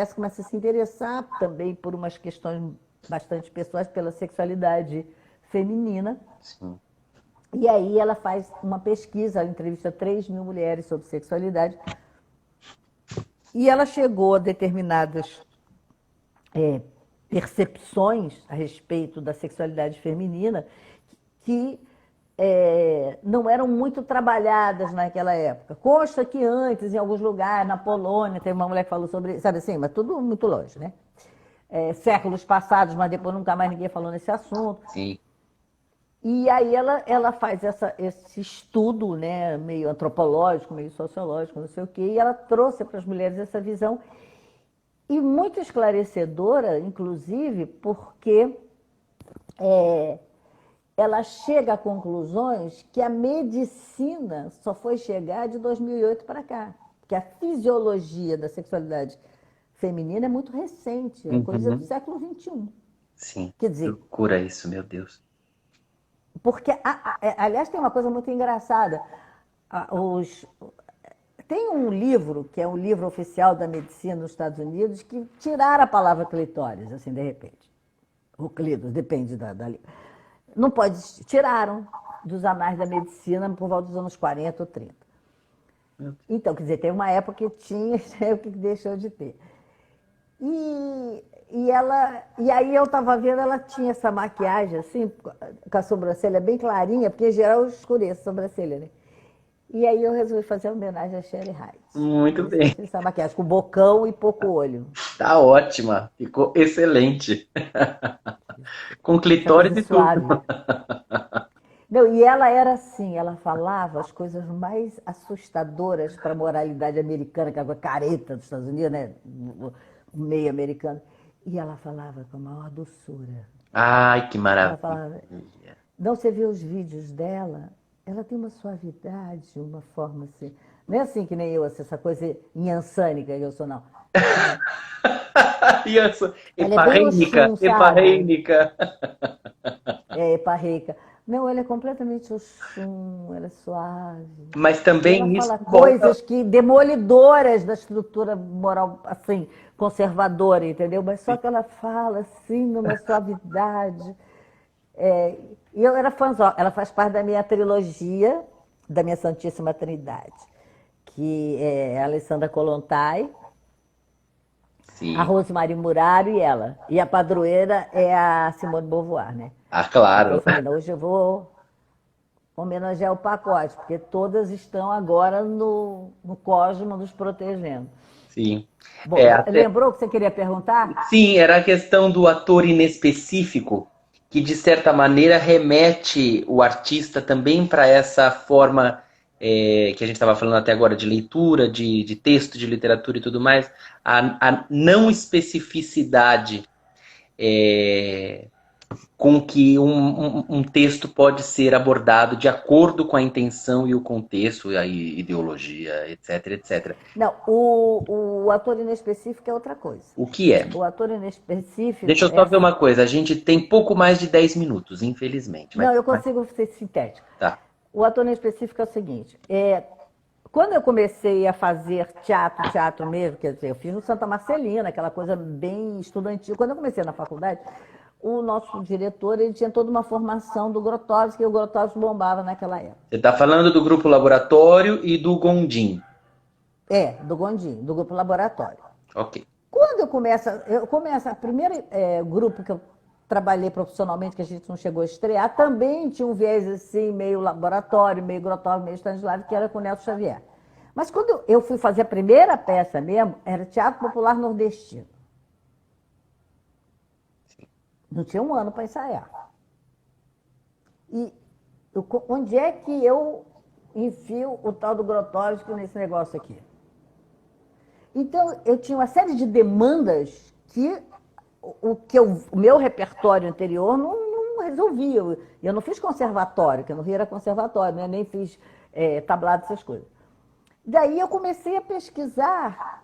começa a se interessar também por umas questões bastante pessoais, pela sexualidade feminina. Sim. E aí ela faz uma pesquisa, ela entrevista 3.000 mulheres sobre sexualidade. E ela chegou a determinadas é, percepções a respeito da sexualidade feminina que não eram muito trabalhadas naquela época. Consta que antes, em alguns lugares, na Polônia, teve uma mulher que falou sobre, sabe assim, mas tudo muito longe, né? Séculos passados, mas depois nunca mais ninguém falou nesse assunto. Sim. E aí ela faz esse estudo, né, meio antropológico, meio sociológico, não sei o quê, e ela trouxe para as mulheres essa visão, e muito esclarecedora, inclusive, porque ela chega a conclusões que a medicina só foi chegar de 2008 para cá, que a fisiologia da sexualidade feminina é muito recente, é coisa do Uhum. século XXI. Sim. Quer Que dizer, loucura isso, meu Deus. porque, aliás, tem uma coisa muito engraçada. Os, tem um livro, que é um livro oficial da medicina nos Estados Unidos, que tiraram a palavra clitóris, assim, de repente. O clitos, depende da. Não pode, tiraram dos anais da medicina por volta dos anos 40 ou 30. Meu Deus. Então, quer dizer, teve uma época que tinha, o que deixou de ter. E aí eu estava vendo, ela tinha essa maquiagem assim, com a sobrancelha bem clarinha, porque em geral eu escureço a sobrancelha, né? E aí eu resolvi fazer uma homenagem a Sherry Heights. Por Muito isso que eu bem. fiz essa maquiagem, com bocão e pouco olho. Tá ótima. Ficou excelente. Com Essa clitóris coisa e tudo. suave. Não, e ela era assim, ela falava as coisas mais assustadoras para a moralidade americana, que é a careta dos Estados Unidos, né? O meio americano. E ela falava com a maior doçura. Ai, que Ela maravilha. falava, não, você vê os vídeos dela, ela tem uma suavidade, uma forma assim. Não é assim que nem eu, assim, essa coisa nhansânica que eu sou, não. Ela, Isso, ela é bem eparrênica, Oxum, sabe? eparrênica. É eparreica. Não, ela é completamente Oxum, ela é suave. Mas E ela também isso fala volta. coisas que demolidoras da estrutura moral, assim, conservadora, entendeu? Mas só que ela fala assim, numa suavidade. É, e eu era fãzó, ela faz parte da minha trilogia, da minha Santíssima Trindade, que é a Alessandra Kollontai, a Sim. Rosemary Muraro e ela. E a padroeira é a Simone de Beauvoir, né? Ah, Então eu claro. falei, não, hoje eu vou homenagear o pacote, porque todas estão agora no Cosmo nos protegendo. Sim. Bom, É, até, lembrou o que você queria perguntar? sim, era a questão do ator inespecífico, que de certa maneira remete o artista também para essa forma que a gente estava falando até agora de leitura, de texto, de literatura e tudo mais, a não especificidade é, com que um texto pode ser abordado de acordo com a intenção e o contexto, e a ideologia, etc, etc. Não, o ator inespecífico é outra coisa. O que é? O ator Deixa inespecífico eu é só ver uma assim. coisa. A gente tem pouco mais de 10 minutos, infelizmente. Não, eu consigo ser sintético. Tá. O ator inespecífico é o seguinte: quando eu comecei a fazer teatro mesmo, quer dizer, eu fiz no Santa Marcelina, aquela coisa bem estudantil. Quando eu comecei na faculdade, o nosso diretor ele tinha toda uma formação do Grotowski, e o Grotowski bombava naquela época. Você está falando do grupo Laboratório e do Gondim. Do Gondim, do Grupo Laboratório. Ok. Quando eu começo, a primeiro grupo que eu trabalhei profissionalmente, que a gente não chegou a estrear, também tinha um viés assim, meio laboratório, meio Grotowski, meio Stanislavski, que era com o Nelson Xavier. Mas quando eu fui fazer a primeira peça mesmo, era Teatro Popular Nordestino. Não tinha um ano para ensaiar. E onde é que eu enfio o tal do Grotowski nesse negócio aqui? Então, eu tinha uma série de demandas que o meu repertório anterior não resolvia. Eu não fiz conservatório, que no Rio era conservatório, né? Nem fiz tablado, essas coisas. Daí eu comecei a pesquisar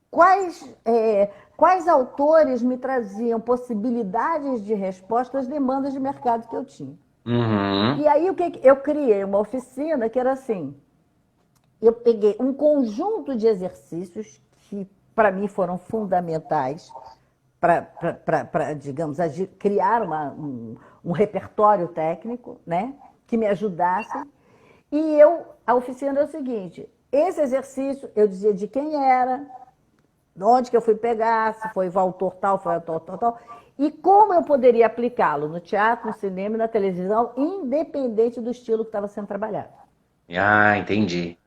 quais autores me traziam possibilidades de resposta às demandas de mercado que eu tinha. Uhum. E aí eu criei uma oficina que era assim, eu peguei um conjunto de exercícios que para mim foram fundamentais para digamos, criar um repertório técnico, né, que me ajudasse. E a oficina era o seguinte, esse exercício eu dizia de quem era, de onde que eu fui pegar, se foi o autor tal, foi o autor tal, tal, e como eu poderia aplicá-lo no teatro, no cinema e na televisão, independente do estilo que estava sendo trabalhado. Ah, entendi.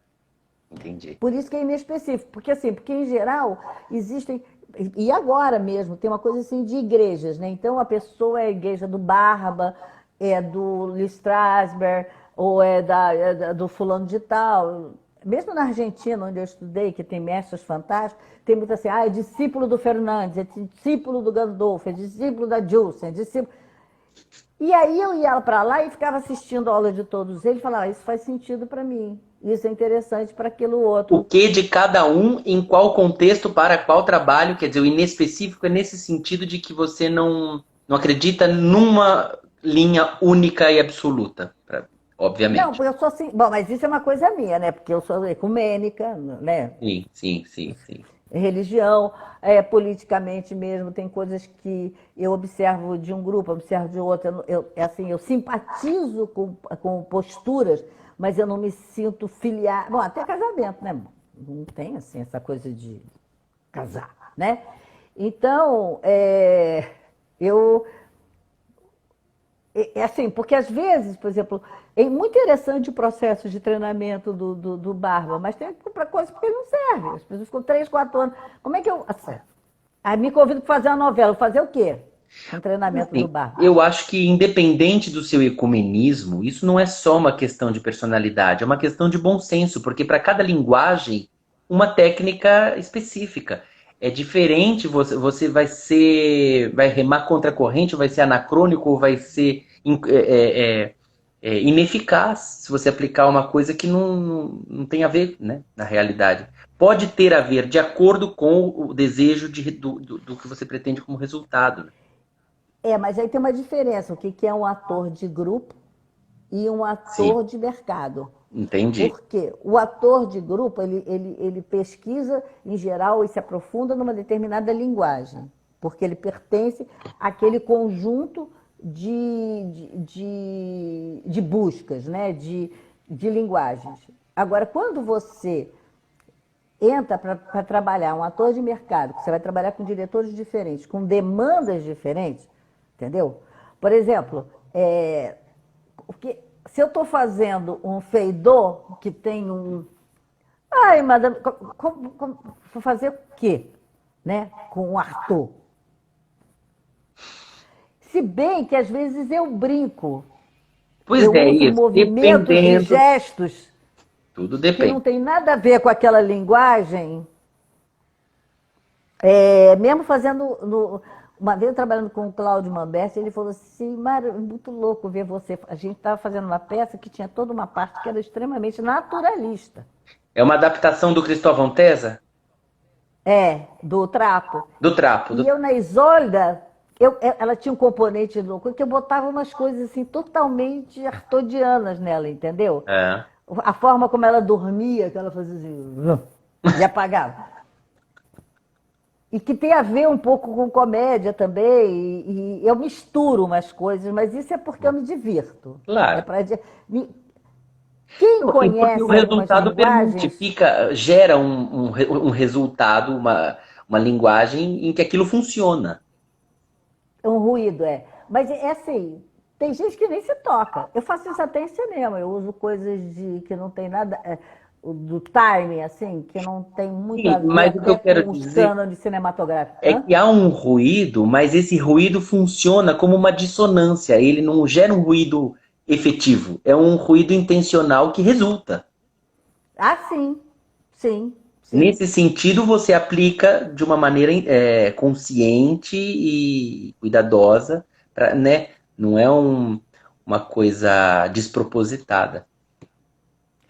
Entendi. Por isso que é inespecífico, porque em geral existem, e agora mesmo, tem uma coisa assim de igrejas, né? Então a pessoa é a igreja do Barba, é do Lee Strasberg, ou do fulano de tal. Mesmo na Argentina, onde eu estudei, que tem mestres fantásticos, tem muito assim, é discípulo do Fernandes, é discípulo do Gandolfo, é discípulo da Jussen, é discípulo... E aí eu ia para lá e ficava assistindo a aula de todos eles e falava, isso faz sentido para mim, isso é interessante para aquilo O outro. que de cada um, em qual contexto, para qual trabalho, quer dizer, o inespecífico é nesse sentido de que você não acredita numa linha única e absoluta, Não, obviamente. porque eu sou assim. Bom, mas isso é uma coisa minha, né? Porque eu sou ecumênica, né? Sim, sim, sim, sim. Religião, politicamente mesmo, tem coisas que eu observo de um grupo, observo de outro. Eu simpatizo com posturas, mas eu não me sinto filiar. Bom, até casamento, né? Não tem assim essa coisa de casar, né? Então, eu assim, porque às vezes, por exemplo, é muito interessante o processo de treinamento do Barba, mas tem para coisas que não servem. As pessoas ficam 3, 4 anos. Como é que eu. Assim, aí me convido para fazer uma novela. Fazer o quê? Um treinamento do Assim, Barba. eu acho que independente do seu ecumenismo, isso não é só uma questão de personalidade, é uma questão de bom senso, porque para cada linguagem, uma técnica específica. É diferente, você vai remar contra a corrente, vai ser anacrônico, ou vai ser ineficaz se você aplicar uma coisa que não tem a ver, né, na realidade. Pode ter a ver de acordo com o desejo do que você pretende como resultado. Né? Mas aí tem uma diferença, o que que é um ator de grupo e um Sim, ator de mercado. entendi. Porque o ator de grupo, ele pesquisa, em geral, e se aprofunda numa determinada linguagem, porque ele pertence àquele conjunto de buscas, né? de linguagens. Agora, quando você entra para trabalhar um ator de mercado, que você vai trabalhar com diretores diferentes, com demandas diferentes, entendeu? Por exemplo, se eu estou fazendo um feidor que tem um. Ai, madame, vou fazer o quê? Né? Com o Arthur. Se bem que às vezes eu brinco, Pois eu é, uso isso. movimentos e Dependendo, gestos tudo que não depende. tem nada a ver com aquela linguagem. Mesmo fazendo. Uma vez trabalhando com o Cláudio Mamberti, ele falou assim: Mara, é muito louco ver você. A gente estava fazendo uma peça que tinha toda uma parte que era extremamente naturalista. É uma adaptação do Cristóvão Tesa? Do trapo. Do trapo. E eu, na Isolda, ela tinha um componente louco que eu botava umas coisas assim totalmente artodianas nela, entendeu? É. A forma como ela dormia, que ela fazia assim, e apagava. E que tem a ver um pouco com comédia também, e eu misturo umas coisas, mas isso é porque eu me divirto. É Claro. para quem Não, e porque o conhece algumas resultado permite, linguagens, fica, gera um resultado, uma linguagem em que aquilo funciona. é um ruído, é. Mas é assim, tem gente que nem se toca. Eu faço isso até em cinema, eu uso coisas que não tem nada, do timing, assim, que não tem muito Sim, a ver mas o que até eu quero com os dizer cânones cinematográficos. é Hã? que há um ruído, mas esse ruído funciona como uma dissonância. Ele não gera um ruído efetivo, é um ruído intencional que resulta. Ah, sim, sim, sim. Nesse sentido, você aplica de uma maneira consciente e cuidadosa, né? Não é uma coisa despropositada.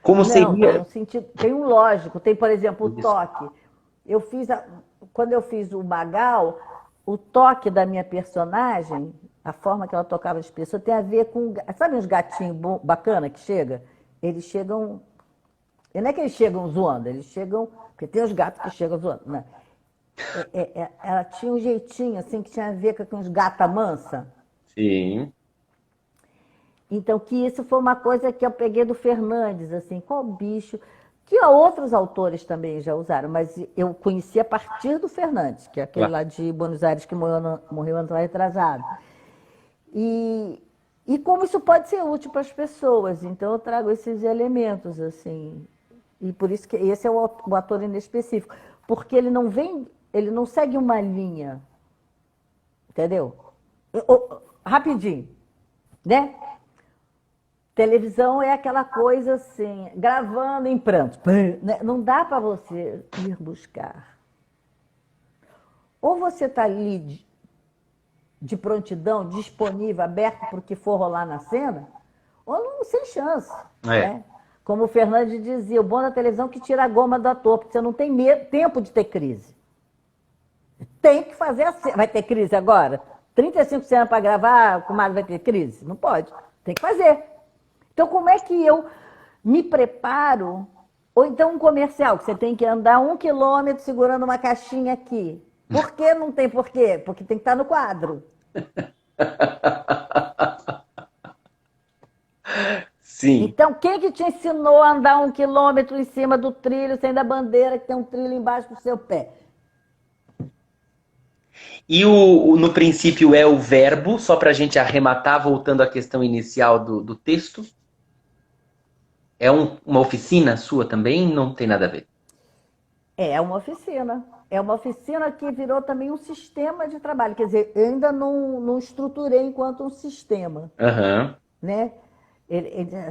Como Não, tem seria? um sentido, tem um lógico. Tem, por exemplo, o toque. Eu fiz, quando eu fiz o Magal, o toque da minha personagem, a forma que ela tocava as pessoas, tem a ver com, sabe uns gatinhos bacana que chega? Eles chegam, e não é que eles chegam zoando, eles chegam, porque tem os gatos que chegam zoando, né? Ela tinha um jeitinho assim que tinha a ver com os gata mansa. Sim. Então, que isso foi uma coisa que eu peguei do Fernandes, assim, qual bicho, que outros autores também já usaram, mas eu conheci a partir do Fernandes, que é aquele Claro. lá de Buenos Aires que morreu ano retrasado. E, e como isso pode ser útil para as pessoas, então eu trago esses elementos, assim, e por isso que esse é o ator inespecífico, porque ele não vem, ele não segue uma linha, entendeu? Rapidinho, né? Televisão é aquela coisa assim, gravando em pranto. Né? Não dá para você ir buscar. Ou você está ali de prontidão, disponível, aberto para o que for rolar na cena, ou não, sem chance. É. Né? Como o Fernandes dizia, o bom da televisão é que tira a goma do ator, porque você não tem tempo de ter crise. Tem que fazer a cena. Vai ter crise agora? 35 cenas para gravar, o comadre vai ter crise? Não pode. Tem que fazer. Então, como é que eu me preparo? Ou então um comercial, que você tem que andar 1 quilômetro segurando uma caixinha aqui. Por que não tem porquê? Porque tem que estar no quadro. Sim. Então, quem que te ensinou a andar 1 quilômetro em cima do trilho, sem da bandeira, que tem um trilho embaixo do seu pé? E no princípio é o verbo, só para a gente arrematar, voltando à questão inicial do texto. É uma oficina sua também? Não tem nada a ver. É uma oficina. É uma oficina que virou também um sistema de trabalho. Quer dizer, eu ainda não estruturei enquanto um sistema. Aham. Né?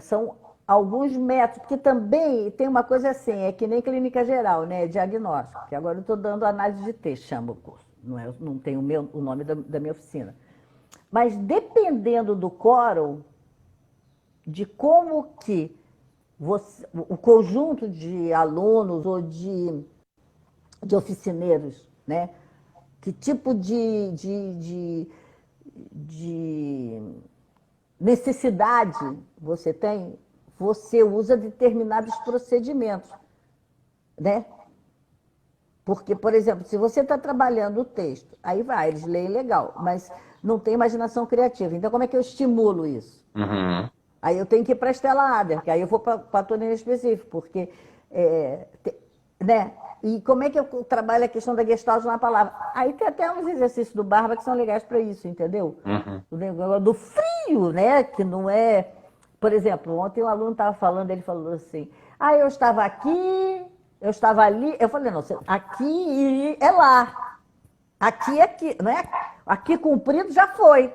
São alguns métodos, porque também tem uma coisa assim, é que nem clínica geral, né? Diagnóstico, que agora eu estou dando análise de texto, chama o curso, não tem o nome da minha oficina. Mas dependendo do quórum, de como que o conjunto de alunos ou de oficineiros, né? Que tipo de necessidade você tem, você usa determinados procedimentos, né? Porque, por exemplo, se você está trabalhando o texto, aí vai, eles leem legal, mas não tem imaginação criativa. Então, como é que eu estimulo isso? Uhum. Aí eu tenho que ir para a Stella Adler, que aí eu vou para a torneira específica, porque, né? E como é que eu trabalho a questão da gestalt na palavra? Aí tem até uns exercícios do Barba que são legais para isso, entendeu? Uhum. O negócio do frio, né? Que não é... Por exemplo, ontem um aluno estava falando, ele falou assim, eu estava aqui, eu estava ali. Eu falei, não, aqui é lá. Aqui é aqui, não é? Aqui comprido já foi.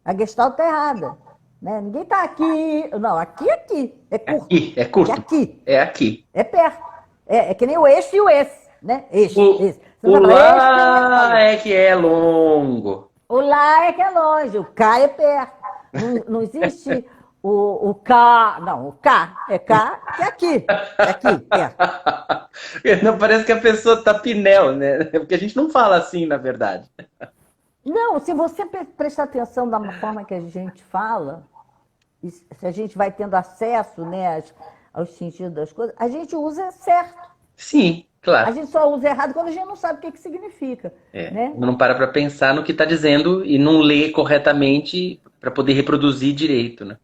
A gestalt está errada. Né? Ninguém está aqui. Não, aqui é aqui. É curto. Aqui, é curto. É aqui. É aqui. É perto. É que nem o eixo e o esse, né? Eixo, esse. O lá é que é longo. O lá é que é longe, o cá é perto. Não existe o cá. Não, o cá que é aqui. É aqui, perto. Não parece que a pessoa tá pinel, né? Porque a gente não fala assim, na verdade. Não, se você prestar atenção da forma que a gente fala, se a gente vai tendo acesso, né, aos sentidos das coisas, a gente usa certo. Sim, A claro. gente só usa errado quando a gente não sabe o que significa. Né? Não para pensar no que está dizendo e não lê corretamente para poder reproduzir direito, né?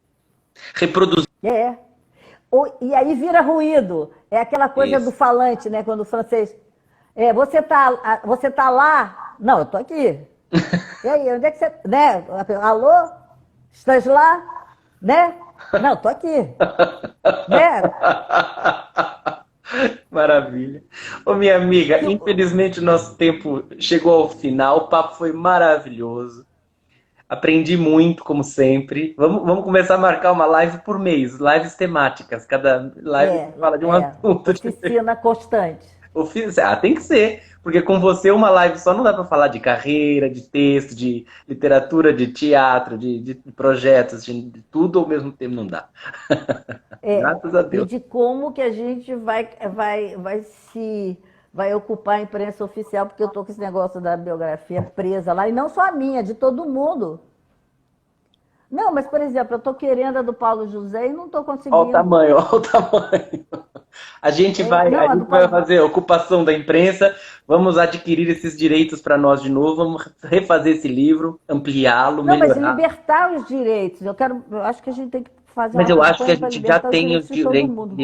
Reproduzir. E aí vira ruído. É aquela coisa do falante, né? Quando o francês... você tá lá? Não, eu tô aqui. E aí, onde é que você... Né? Alô? Estás lá? Né? Não, tô aqui. Né? Maravilha. Ô, minha amiga, infelizmente o nosso tempo chegou ao final. O papo foi maravilhoso. Aprendi muito, como sempre. Vamos começar a marcar uma live por mês, lives temáticas. Cada live fala de um assunto. Oficina constante. Tem que ser, porque com você uma live só não dá para falar de carreira, de texto, de literatura, de teatro, de projetos, de tudo ao mesmo tempo não dá. Graças a Deus. E de como que a gente vai ocupar a imprensa oficial, porque eu tô com esse negócio da biografia presa lá, e não só a minha, de todo mundo. Não, mas, por exemplo, eu tô querendo a do Paulo José e não tô conseguindo. Olha o tamanho, olha o tamanho. A gente vai fazer a ocupação da imprensa, vamos adquirir esses direitos para nós de novo, vamos refazer esse livro, ampliá-lo, melhorar. Mas libertar os direitos. Eu acho que a gente tem que fazer Mas uma eu acho que a campanha gente para já libertar os tem os direitos de todo direitos mundo.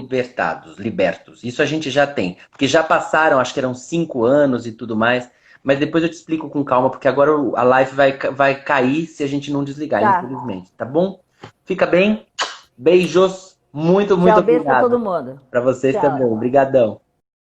libertos. Isso a gente já tem. Porque já passaram, acho que eram 5 anos e tudo mais. Mas depois eu te explico com calma, porque agora a live vai cair se a gente não desligar, infelizmente. Tá bom? Fica bem. Beijos. Muito Tchau, obrigado. beijo para todo mundo. Para vocês Tchau. também. Obrigadão.